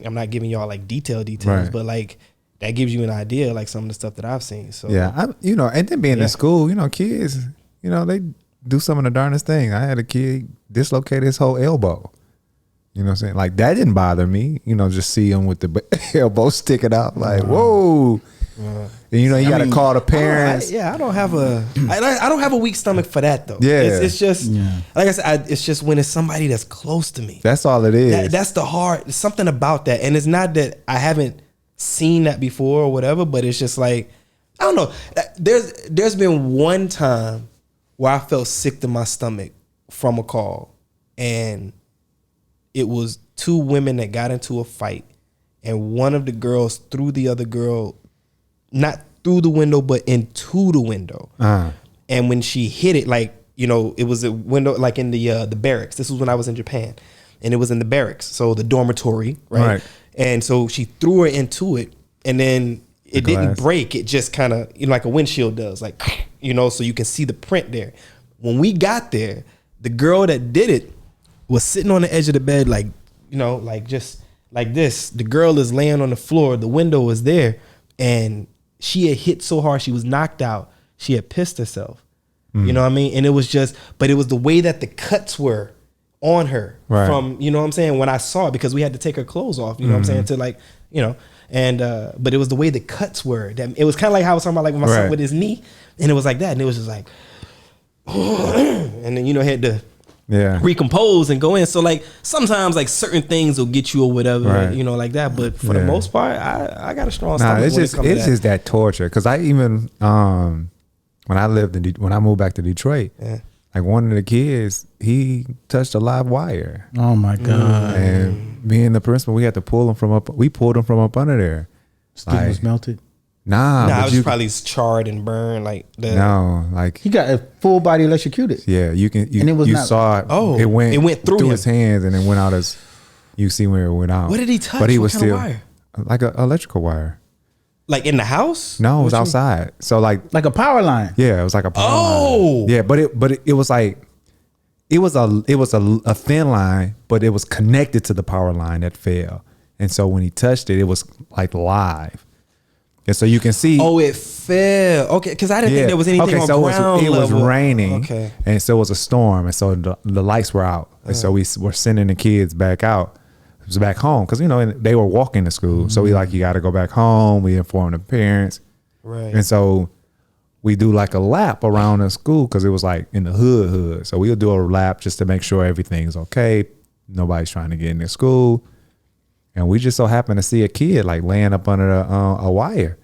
I'm not giving y'all like details, but like that gives you an idea, like some of the stuff that I've seen. So and then being in school, kids, they do some of the darndest thing. I had a kid dislocate his whole elbow. You know what I'm saying? Like that didn't bother me. Just see him with the elbow sticking out, like whoa. And you got to call the parents. I don't have a weak stomach for that though. Yeah, it's just like I said, it's just when it's somebody that's close to me. That's all it is. That's the hard. There's something about that, and it's not that I haven't seen that before or whatever, but it's just like I don't know. There's been one time where I felt sick to my stomach from a call, and it was two women that got into a fight, and one of the girls threw the other girl. Not through the window, but into the window. And when she hit it, it was a window like in the barracks. This was when I was in Japan, and it was in the barracks, so the dormitory, right? And so she threw her into it, and then it didn't break. It just kind of like a windshield does, so you can see the print there. When we got there, the girl that did it was sitting on the edge of the bed, just like this. The girl is laying on the floor. The window was there, and she had hit so hard, she was knocked out. She had pissed herself. You know what I mean? And it was but it was the way that the cuts were on her from, you know what I'm saying? When I saw it, because we had to take her clothes off, you know what I'm saying? To but it was the way the cuts were. That it was kind of like how I was talking about, like with my son with his knee. And it was like that. And it was just like, and then, had to recompose and go in. So like sometimes like certain things will get you or whatever, like that. But for the most part, I got a strong stomach. It's just that torture. Because I even when I moved back to Detroit, like one of the kids, he touched a live wire. Oh my God! And me and the principal, we had to pull him from up. We pulled him from up under there. Skin was melted. Nah, I was probably charred and burned. He got a full body electrocuted. Yeah, you can. And it was saw it. Oh, it went through his hands and then went out as. You see where it went out. What did he touch? But he was kind still of wire? Like an electrical wire. Like in the house? No, it was outside. So like a power line. Yeah, it was like a power line. Yeah, but it was like it was a thin line, but it was connected to the power line that fell. And so when he touched it, it was like live. And so you can see. Oh, it fell. Okay, because I didn't think there was anything on ground level. It was raining. Okay. And so it was a storm. And so the lights were out. And so we were sending the kids back out. It was back home. Because, they were walking to school. So we you got to go back home. We informed the parents. Right. And so we do like a lap around the school because it was like in the hood. So we'll do a lap just to make sure everything's okay. Nobody's trying to get into school. And we just so happened to see a kid like laying up under a wire.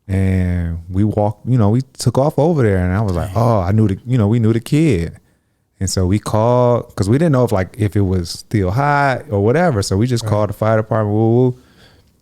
And we walked, we took off over there, and I was like, oh, I knew we knew the kid. And so we called, because we didn't know if it was still hot or whatever. So we just called the fire department. Woo.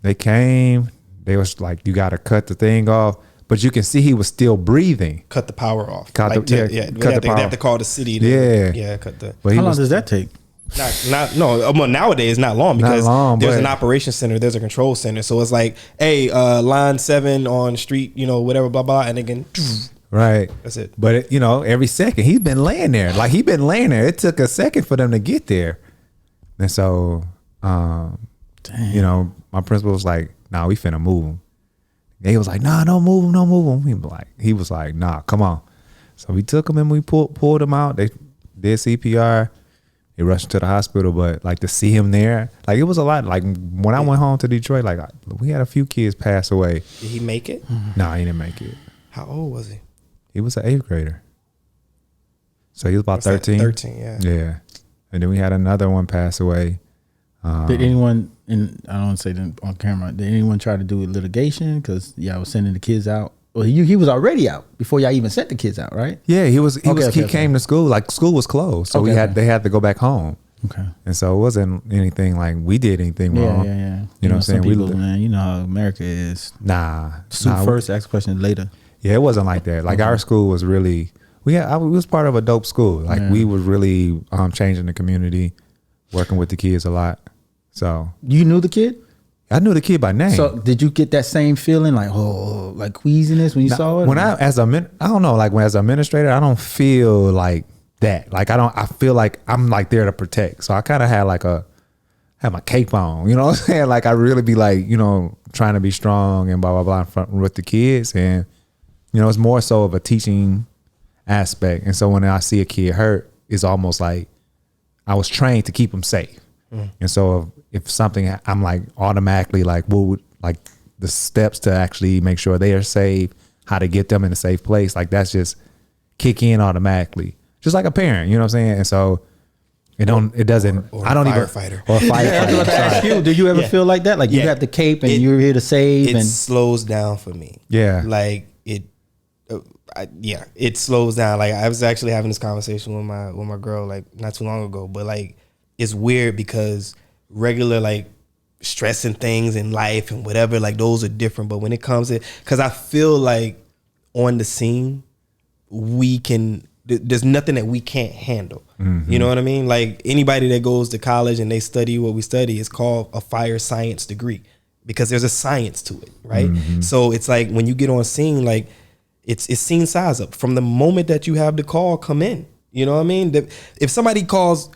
They came. They was like, you got to cut the thing off. But you can see he was still breathing. Cut the power off. They have to call the city. Yeah. Cut the. How long does that take? Nowadays not long because there's an operations center, there's a control center. So it's like, hey, line 7 on street, whatever, blah blah, and again, right. That's it. But every second he's been laying there. Like he been laying there. It took a second for them to get there, and so my principal was like, "Nah, we finna move him." He was like, "Nah, don't move him, don't move him." He was like, "Nah, come on." So we took him and we pulled him out. They did CPR. He rushed to the hospital, but like to see him there, like it was a lot. Like when I went home to Detroit, like we had a few kids pass away. Did he make it? No, he didn't make it. How old was he? He was an 8th grader. So he was about 13. 13, yeah. Yeah. And then we had another one pass away. Did anyone, and I don't want to say them on camera, did anyone try to do litigation? Because y'all was sending the kids out. Well, he was already out before y'all even sent the kids out, right? Yeah, he came to school. Like school was closed, so they had to go back home. Okay. And so it wasn't anything like we did anything wrong. Yeah. You know what I'm saying? People, man, you know how America is. Shoot first, ask questions later. Yeah, it wasn't like that. Like our school was really, we was part of a dope school. Like we was really changing the community, working with the kids a lot. So you knew the kid? I knew the kid by name. So did you get that same feeling like queasiness when you saw it? As an administrator, I don't feel like that. Like I feel like I'm like there to protect. So I kind of had had my cape on, you know what I'm saying? Like I really be like, trying to be strong and blah, blah, blah in front with the kids. And, it's more so of a teaching aspect. And so when I see a kid hurt, it's almost like I was trained to keep them safe. And so if something, I'm like automatically like, what would like the steps to actually make sure they are safe, how to get them in a safe place. Like that's just kick in automatically, just like a parent, you know what I'm saying? And so I don't even, or a firefighter. I was about to ask you, do you ever feel like that? Like you have the cape and you're here to save. It slows down for me. Yeah. Like it slows down. Like I was actually having this conversation with my girl like not too long ago, but like it's weird because regular like stress and things in life and whatever, like those are different. But when it comes to, because I feel like on the scene, there's nothing that we can't handle. Mm-hmm. You know what I mean? Like anybody that goes to college and they study what we study is called a fire science degree because there's a science to it, right? Mm-hmm. So it's like when you get on scene, like it's scene size up from the moment that you have the call come in. You know what I mean? If somebody calls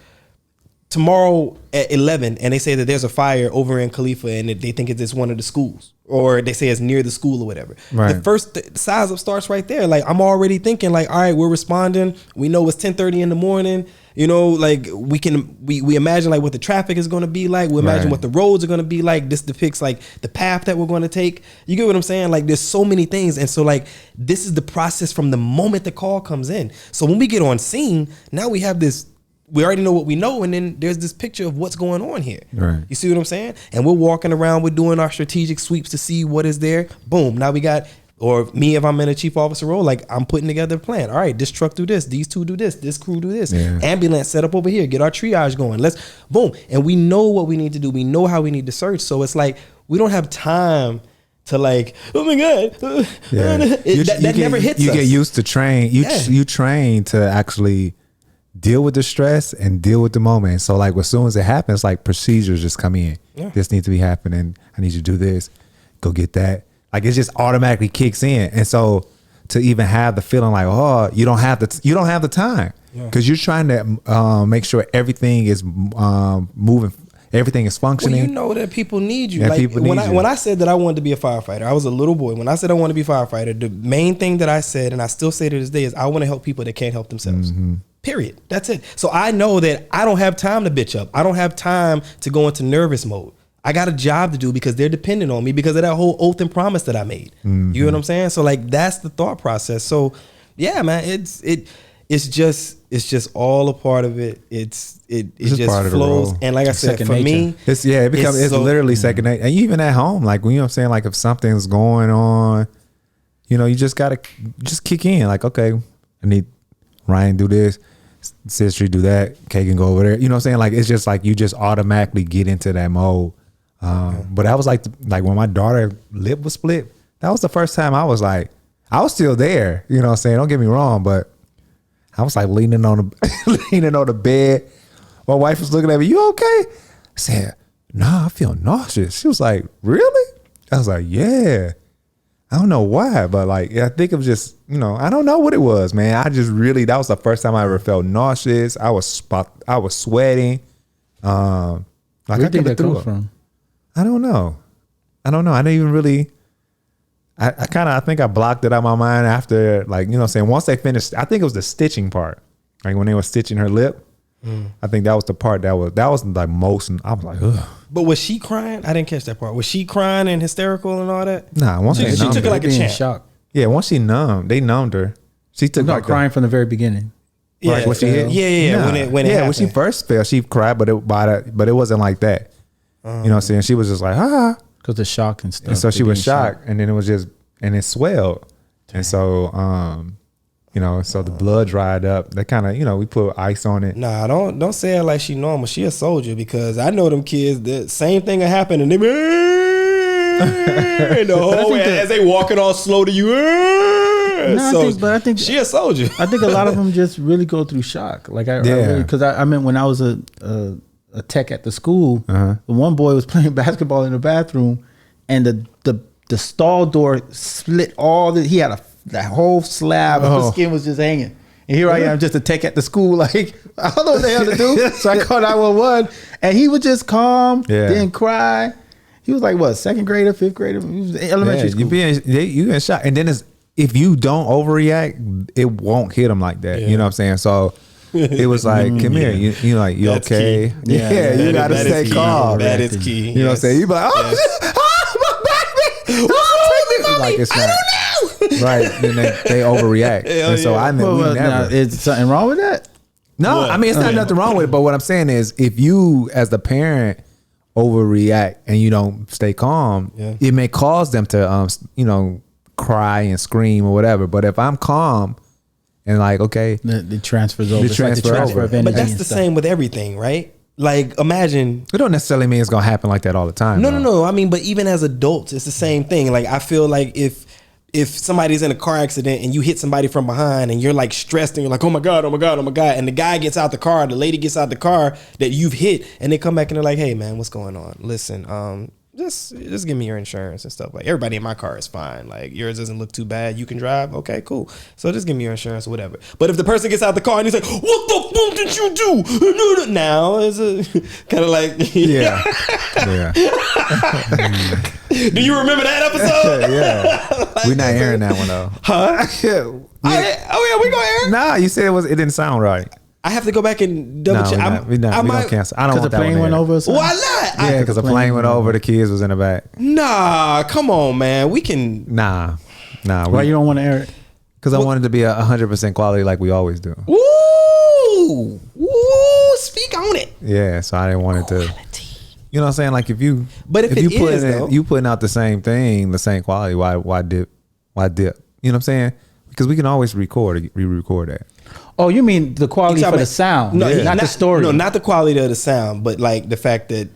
tomorrow at 11 and they say that there's a fire over in Khalifa and they think it's one of the schools or they say it's near the school or whatever. Right. The first size up starts right there. Like I'm already thinking like, all right, we're responding. We know it's 10:30 in the morning. Like we imagine like what the traffic is going to be like. We imagine what the roads are going to be like. This depicts like the path that we're going to take. You get what I'm saying? Like there's so many things. And so like this is the process from the moment the call comes in. So when we get on scene, now we have this, we already know what we know, and then there's this picture of what's going on here. Right. You see what I'm saying? And we're walking around, we're doing our strategic sweeps to see what is there. Boom. Now we got, or me if I'm in a chief officer role, like I'm putting together a plan. All right, this truck do this, these two do this crew do this. Yeah. Ambulance set up over here, get our triage going. Let's boom. And we know what we need to do. We know how we need to search. So it's like we don't have time to like, oh my God. That never hits us. You get used to train. You train to actually deal with the stress and deal with the moment. So like as soon as it happens, like procedures just come in. Yeah. This needs to be happening. I need you to do this. Go get that. Like it just automatically kicks in. And so to even have the feeling like, oh, you don't have the time because you're trying to make sure everything is moving. Everything is functioning. Well, you know that people need you. Like when I said that I wanted to be a firefighter, I was a little boy. When I said I want to be a firefighter, the main thing that I said, and I still say to this day, is I want to help people that can't help themselves. Mm-hmm. Period. That's it. So I know that I don't have time to bitch up. I don't have time to go into nervous mode. I got a job to do because they're dependent on me because of that whole oath and promise that I made. Mm-hmm. You know what I'm saying? So like that's the thought process. So yeah, man, it's just all a part of it. It just flows. And like I said, for me, it's literally second nature. And even at home, like when, you know what I'm saying, like if something's going on, you just gotta just kick in. Like, okay, I need Ryan do this, Sister do that, Kay can go over there. You know what I'm saying? Like it's just like you just automatically get into that mode. But that was like when my daughter lip was split, that was the first time I was like, I was still there. You know what I'm saying? Don't get me wrong, but I was like leaning on the bed My wife was looking at me, you okay? I said, nah, I feel nauseous. She was like, really? I was like, yeah. I don't know why, but like, I think it was just, I don't know what it was, man. I just really, that was the first time I ever felt nauseous. I was sweating. Like Where do you think that comes from? I don't know. I didn't even really, I think I blocked it out of my mind after, like, saying once they finished, I think it was the stitching part. Like when they were stitching her lip. I think that was the part that was like most, I was like, ugh. But was she crying? I didn't catch that part. Was she crying and hysterical and all that? Nah, once she took it like a champ. Shock. Yeah, once they numbed her. She took like crying from the very beginning. Yeah, like when she hit. Yeah. Nah. When it happened. When she first fell, she cried, but it wasn't like that. You know what I'm saying? She was just like, because of shock and stuff. And so she was shocked, and then it was just, and it swelled, and so so the blood dried up. They kind of, we put ice on it. Nah, don't say it like she normal. She a soldier, because I know them kids. The same thing will happen, and they the whole way as they walking all slow to you. I think she a soldier. I think a lot of them just really go through shock. Like because I mean, when I was a tech at the school, the one boy was playing basketball in the bathroom, and the stall door split he had that whole slab of his skin was just hanging. And here I am, just a tech at the school, like, I don't know what the hell to do. So I called 911, and he was just calm, didn't cry. He was like, what, second grader, fifth grader? He was in elementary school. You get shot. And then if you don't overreact, it won't hit them like that. You know what I'm saying? So it was like, come here. You like, you That's okay? Key. Yeah, you got to stay calm. That is key. You know what I'm saying? You be like, my baby. Like it's not. Right, then they overreact. And so I never. Now, is something wrong with that? No, I mean, it's not nothing wrong with it. But what I'm saying is, if you as the parent overreact and you don't stay calm, it may cause them to cry and scream or whatever. But if I'm calm and like, okay, the transfers over. The transfer of energy. But that's the same with everything, right? Like, imagine. It don't necessarily mean it's gonna happen like that all the time. No. I mean, but even as adults, it's the same thing. Like, I feel like if somebody's in a car accident and you hit somebody from behind and you're like stressed and you're like, oh my God, and the guy gets out the car, the lady gets out the car that you've hit, and they come back and they're like, hey man, what's going on? Listen, just give me your insurance and stuff. Like, everybody in my car is fine. Like, yours doesn't look too bad. You can drive. Okay, cool. So just give me your insurance or whatever. But if the person gets out the car and he's like, what the fuck did you do? Now it's kind of like, yeah. Do you remember that episode? Yeah. Like, we're not airing that one though. Huh? Oh yeah, we gonna air it? Nah, you said it didn't sound right. I have to go back and double check. We gonna cancel. I don't want that plane one went over. Why not? Yeah, because the plane went over. The kids was in the back. Nah, come on, man. We can. Nah. Why you don't want to air it? Because I wanted to be 100% quality like we always do. Woo! Speak on it. Yeah, so I didn't want it to. You know what I'm saying? Like if you putting out the same thing, the same quality, why dip? You know what I'm saying? Because we can always re-record that. Oh, you mean the quality for the sound? No, not the story. No, not the quality of the sound, but like the fact that,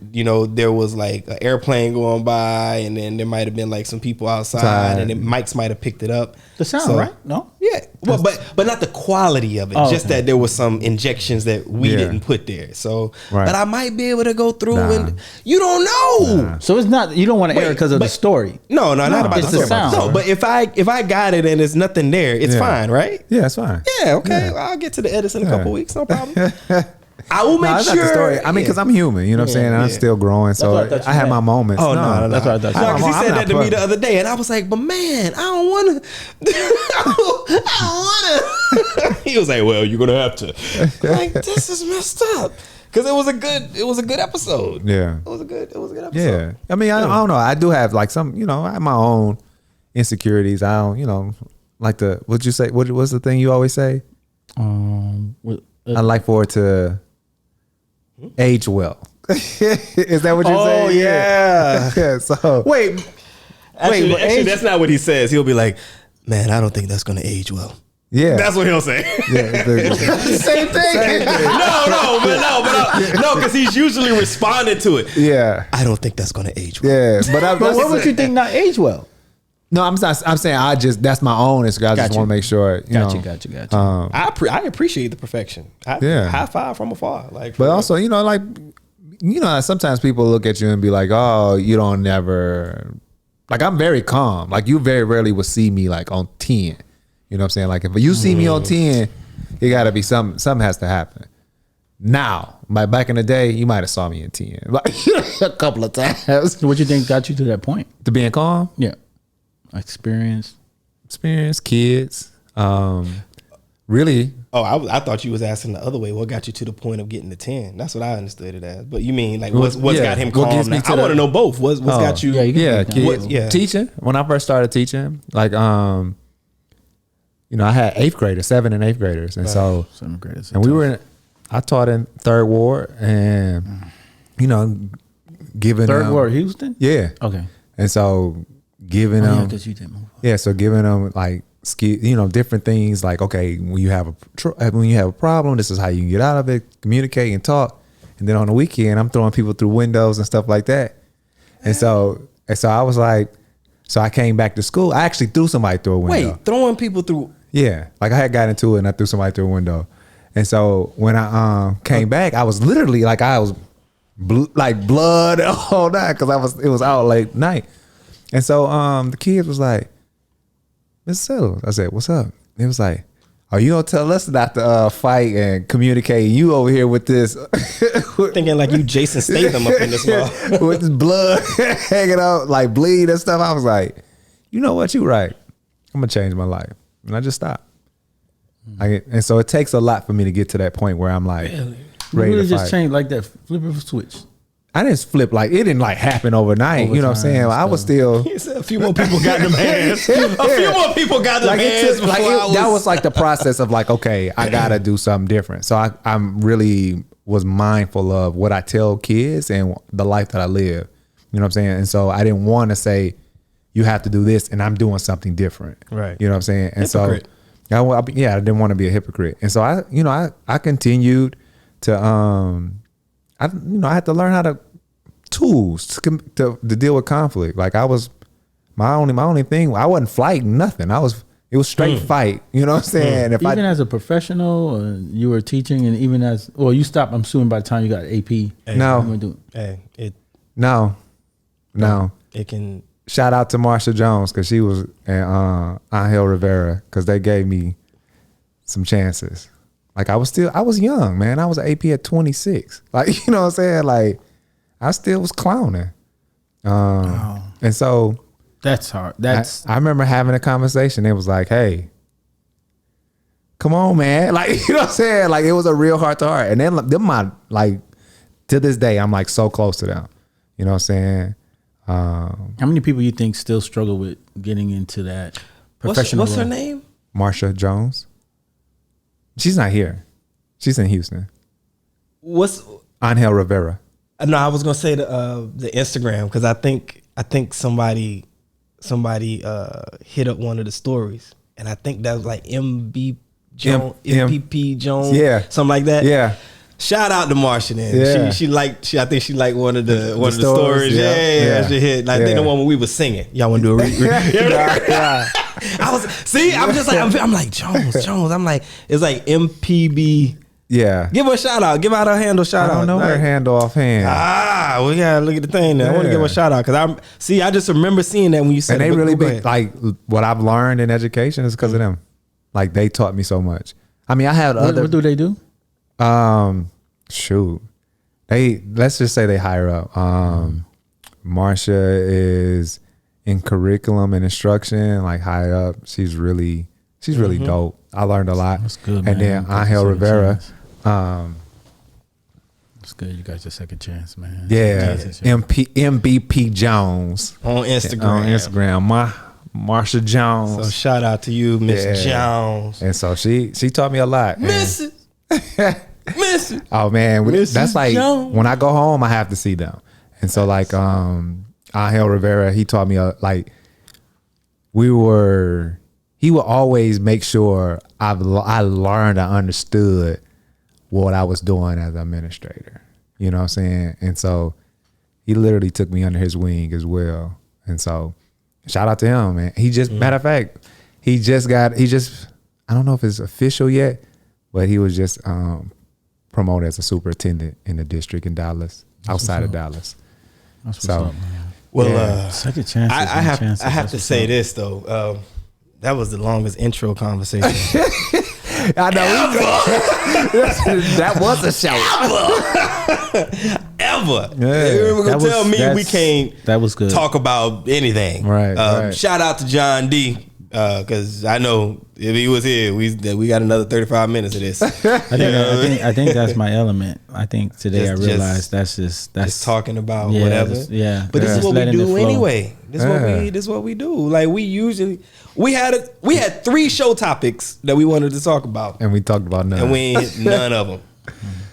there was like an airplane going by, and then there might have been like some people outside, and mics might have picked it up. The sound, right? No? Yeah. Well, but not the quality of it. Just that there was some injections that we didn't put there. So, but I might be able to go through and you don't know. So it's not, you don't want to air it because of the story. No, not about the sound. No, but if I got it and there's nothing there, it's fine, right? Yeah, it's fine. Yeah, okay. Well, I'll get to the edits in a couple weeks, no problem. I will make sure. Not the story. I mean, because I'm human, you know what I'm saying? And I'm still growing, so I have my moments. Oh, no. That's what I thought. No, because he said that to me the other day, and I was like, but man, I don't want to. I don't want to. He was like, well, you're going to have to. Like, this is messed up. Because it was a good episode. Yeah. It was a good episode. Yeah. I mean, I don't know. I do have like some, I have my own insecurities. I don't, like what'd you say? What's the thing you always say? I like for it to age well. Is that what you're saying? Oh yeah. Yeah. So actually, that's not what he says. He'll be like, man, I don't think that's going to age well. Yeah, that's what he'll say. Yeah, same thing. No, because he's usually responding to it. Yeah, I don't think that's going to age well. Yeah, but what would you think not age well? No, I'm not. I'm saying that's my own Instagram. I just want to make sure. Got you. I appreciate the perfection. High five from afar. Like, but also, sometimes people look at you and be like, "Oh, you don't never." Like, I'm very calm. Like, you very rarely will see me like on 10. You know what I'm saying? Like, if you see me on 10, it got to be something has to happen. Now, like back in the day, you might have saw me in 10, like a couple of times. What you think got you to that point? To being calm? Yeah. Experience, kids. Really. Oh, I thought you was asking the other way. What got you to the point of getting the 10? That's what I understood it as. But you mean like what's got him calm now? I want to know both. What's got you? Kids. Teaching. When I first started teaching, like I had 8th graders, 7th and 8th graders, and so 7th graders, and I taught in 3rd Ward, and giving Third Ward, Houston. Yeah. Okay. And so giving them, because you didn't move. So giving them like different things like, okay, when you have a problem, this is how you can get out of it, communicate and talk. And then on the weekend, I'm throwing people through windows and stuff like that. And so I was like, so I came back to school. I actually threw somebody through a window. Wait, throwing people through? Yeah, like I had got into it and I threw somebody through a window. And so when I came back, I was literally like like blood all night because it was out late night. And so the kids was like, Mr. Settles. I said, what's up? It was like, are you gonna tell us not to fight and communicate? You over here with this thinking like you Jason Statham up in this mouth with this blood hanging out, like bleed and stuff. I was like, you know what? You right. I'm gonna change my life, and I just stopped. And so it takes a lot for me to get to that point where I'm like, ready to just fight. change like that, flip of a switch. I didn't flip, like it didn't like happen overnight. You know what I'm saying? I was still. He said a few more people got them hands. A few more people got them hands. That was like the process of like, okay, I gotta do something different. So I'm really was mindful of what I tell kids and the life that I live. You know what I'm saying? And so I didn't want to say you have to do this, and I'm doing something different. Right. You know what I'm saying? And hypocrite. so I didn't want to be a hypocrite. And so I continued to I had to learn how to tools to deal with conflict. Like I was my only thing. I wasn't fighting nothing. It was straight fight. You know what I'm saying? Even as a professional, you were teaching, and even as you stopped. I'm assuming by the time you got AP. No. It can. Shout out to Marsha Jones because she was and Angel Rivera because they gave me some chances. Like I was young, man. I was an AP at 26. Like you know what I'm saying? Like I still was clowning. And so that's hard. I remember having a conversation. It was like, hey, come on, man. Like, you know what I'm saying? Like it was a real heart to heart. And then them like to this day, I'm like so close to them. You know what I'm saying? How many people you think still struggle with getting into that professional What's her name? Marsha Jones. She's not here. She's in Houston. What's Angel Rivera? No, I was gonna say the Instagram because I think somebody hit up one of the stories, and I think that was like MPP Jones, yeah, something like that. Yeah. Shout out to Marsha then. Yeah. I think she liked one of the stories. Yeah. She hit. Like I think the one when we was singing. Y'all want to do a I'm like Jones. I'm like it's like MPB. Yeah. Give her a shout out. Give out her handle shout out. I don't know her handle offhand. We gotta look at the thing now. I want to give her a shout out because I just remember seeing that when you said and they really big. Like what I've learned in education is because of them. Like they taught me so much. I mean, I had other. What do they do? Shoot. Let's just say they hire up. Marsha is in curriculum and instruction, like high up. She's really dope. I learned a lot. That's good, and man. then Angel Rivera. It's good. You got your second chance, man. Yeah. MBP Jones on Instagram. Marsha Jones. So shout out to you, Miss Jones. And so she taught me a lot. Mrs. Oh man, Mrs. that's like Jones. when I go home, I have to see them. And so like Angel Rivera, he taught me like he would always make sure I learned, I understood what I was doing as an administrator. You know what I'm saying? And so he literally took me under his wing as well. And so Shout out to him, man. He just matter of fact, he just I don't know if it's official yet, but he was just promoted as a superintendent in the district in Dallas, outside of Dallas. That's what's up, man. Well, second chance. I have to say this though. That was the longest intro conversation. I know. That was a shout. Ever. Yeah. You were gonna tell me we can't that was good. talk about anything. Right. Shout out to John D. Because I know if he was here, we got another 35 minutes of this. I think that's my element. I think today I realized that's just talking about yeah, whatever. But this is what we do anyway. This is what we do. Like we had 3 show topics that we wanted to talk about, and we talked about none. And we ain't hit none of them.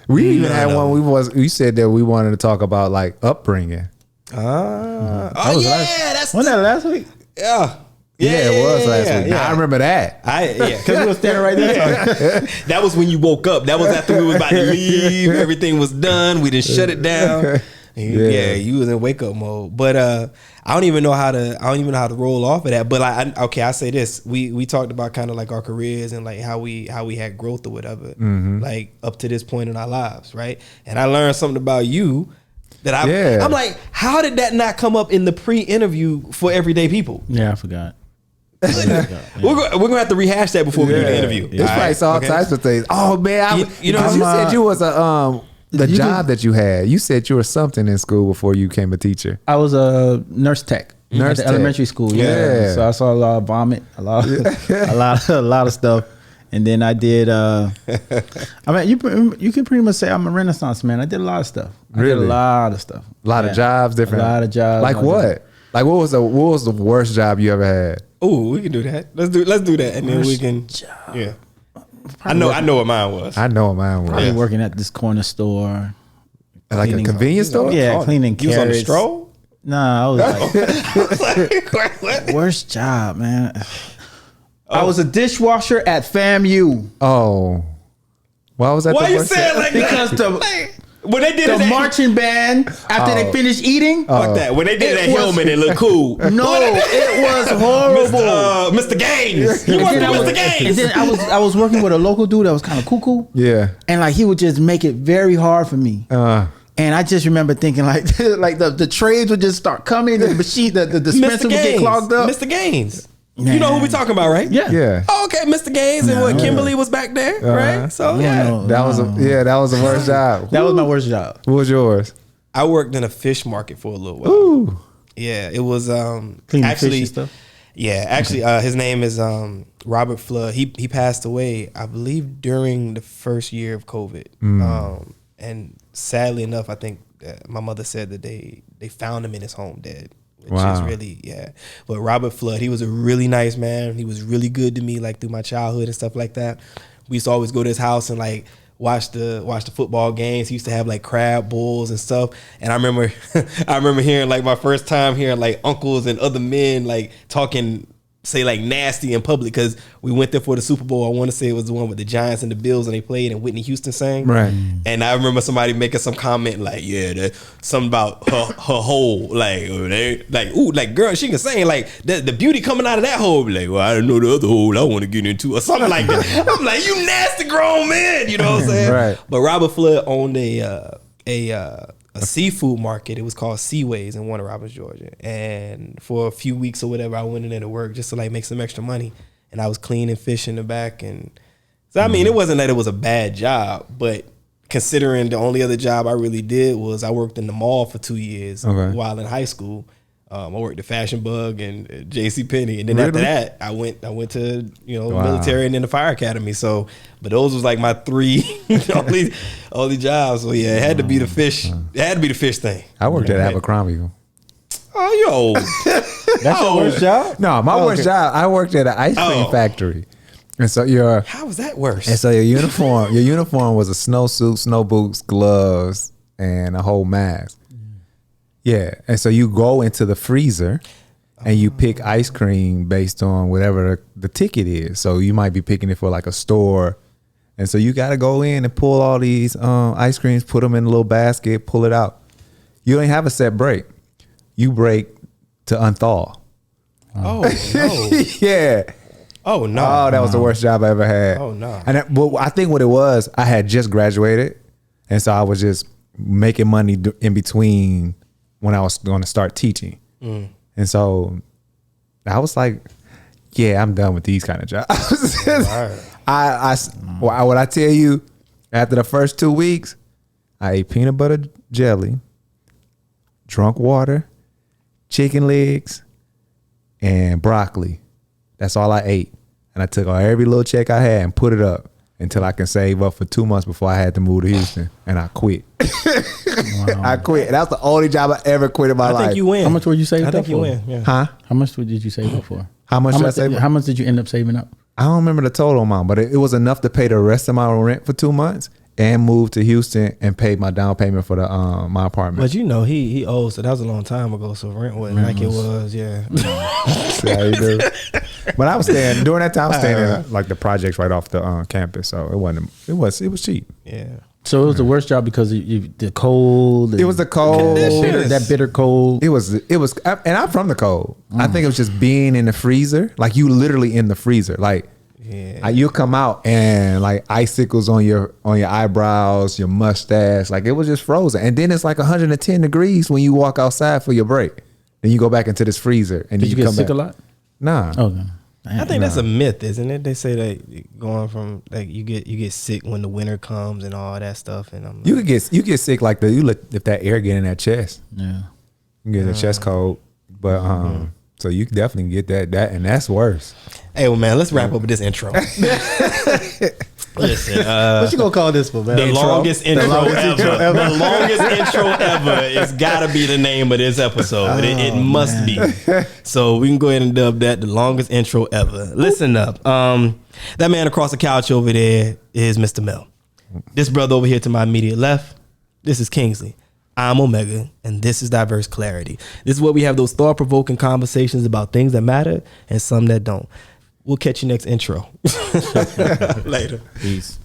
We even had one. We said that we wanted to talk about like upbringing. Wasn't that last week? Yeah. Yeah, it was last week. Yeah. I remember that. Because we were standing right there. That was when you woke up. That was after we was about to leave. Everything was done. We didn't shut it down. You was in wake up mode. But I don't even know how to roll off of that. But I say this. We talked about kind of like our careers and like how we had growth or whatever, like up to this point in our lives, right? And I learned something about you that I'm like, how did that not come up in the pre-interview for Everyday People? Yeah, I forgot. We're gonna have to rehash that before we do the interview. It's probably all types of things. Oh man, you said you was the job that you had. You said you were something in school before you became a teacher. I was a nurse tech at the elementary school. Yeah. So I saw a lot of vomit, a lot of stuff. And then I did. I mean, you can pretty much say I'm a Renaissance man. I did a lot of stuff. Really? I did a lot of stuff. A lot of jobs, different. A lot of jobs. Like what? Like what was the worst job you ever had? Oh, we can do that. Let's do that, and then we can. Job. Yeah. I know what mine was. Probably working at this corner store. Like a convenience store? Yeah, cleaning carrots. You was on the stroll? Nah, I was like, worst job, man. I was a dishwasher at FAMU. Oh. Why was that? Why you saying like because that? When they did the marching band after they finished eating, fuck that. When they did that helmet, it looked cool. No, it was horrible. Mr. Gaines, he wasn't Mr. Gaines. And then I was working with a local dude that was kind of cuckoo. Yeah, and like he would just make it very hard for me. And I just remember thinking like the trays would just start coming, and the machine, the dispenser would get clogged up. Mr. Gaines. You know who we talking about, right? Yeah. Oh, okay, Mr. Gaines and what Kimberly was back there, right? So that was the worst job. That was my worst job. What was yours? I worked in a fish market for a little while. Ooh. Yeah, it was cleaning fish and stuff. Yeah, actually, his name is Robert Flood. He passed away, I believe, during the first year of COVID. And sadly enough, I think my mother said that they found him in his home dead. Which is really, But Robert Flood, he was a really nice man. He was really good to me, like through my childhood and stuff like that. We used to always go to his house and like watch the football games. He used to have like crab bowls and stuff. And I remember hearing like my first time hearing like uncles and other men like talking, say like nasty in public, because we went there for the Super Bowl. I want to say it was the one with the Giants and the Bills, and they played and Whitney Houston sang. Right. And I remember somebody making some comment like, something about her hole, like ooh, like girl, she can sing, like the beauty coming out of that hole. Like, well, I didn't know the other hole I want to get into, or something like that. I'm like, you nasty grown man, you know what I'm saying? Right. But Robert Flood owned a seafood market. It was called Seaways in Warner Robins, Georgia. And for a few weeks or whatever, I went in there to work just to like make some extra money. And I was cleaning fish in the back. And so, I mean, it wasn't that it was a bad job, but considering the only other job I really did was I worked in the mall for 2 years while in high school. I worked at Fashion Bug and JCPenney, and then after that, I went to military and then the fire academy. So, but those was like my 3 only jobs. So yeah, it had to be the fish. It had to be the fish thing. I worked at Abercrombie. Oh, yo, that's your worst job? No, my worst job. I worked at an ice cream factory, and so how was that worse? And so your uniform was a snowsuit, snow boots, gloves, and a whole mask. Yeah, and so you go into the freezer and you pick ice cream based on whatever the ticket is. So you might be picking it for like a store. And so you got to go in and pull all these ice creams, put them in a little basket, pull it out. You don't have a set break. You break to unthaw. Oh no. Yeah. Oh no. Oh, that was the worst job I ever had. Oh, no. And well, I think what it was, I had just graduated, and so I was just making money in between when I was going to start teaching. And so I was like, yeah, I'm done with these kind of jobs. What I tell you, after the first 2 weeks, I ate peanut butter jelly, drunk water, chicken legs, and broccoli. That's all I ate. And I took every little check I had and put it up until I can save up for 2 months before I had to move to Houston. And I quit. Wow. I quit. That's the only job I ever quit in my life. I think you win. How much would you save up for? I think you win, yeah. Huh? How much did you save up for? How much did I save up? How much did you end up saving up? I don't remember the total amount, but it was enough to pay the rest of my rent for 2 months and move to Houston and pay my down payment for the my apartment. But you know, he owes, so that was a long time ago, so rent wasn't like it was, yeah. See how you do. But I was staying, during that time, I was staying in like the projects right off the campus, so it was cheap. Yeah. So it was the worst job because of the cold. It was the cold. That bitter cold. It was, and I'm from the cold. I think it was just being in the freezer, like you literally in the freezer, like. Yeah. You'll come out and like icicles on your eyebrows, your mustache, like it was just frozen. And then it's like 110 degrees when you walk outside for your break. Then you go back into this freezer. And Did you get sick a lot? Nah. Okay. I think that's a myth, isn't it? They say that going from like you get sick when the winter comes and all that stuff. And you get sick like if that air get in that chest. Yeah. You get a chest cold, but so you definitely get that and that's worse. Hey, well, man, let's wrap up with this intro. Listen, what you gonna call this one, man? The longest intro ever. The longest intro ever. It's gotta be the name of this episode. It must be. So we can go ahead and dub that the longest intro ever. Listen up. That man across the couch over there is Mr. Mel. This brother over here to my immediate left, this is Kingsley. I'm Omega, and this is Diverse Clarity. This is where we have those thought-provoking conversations about things that matter and some that don't. We'll catch you next intro. Later. Peace.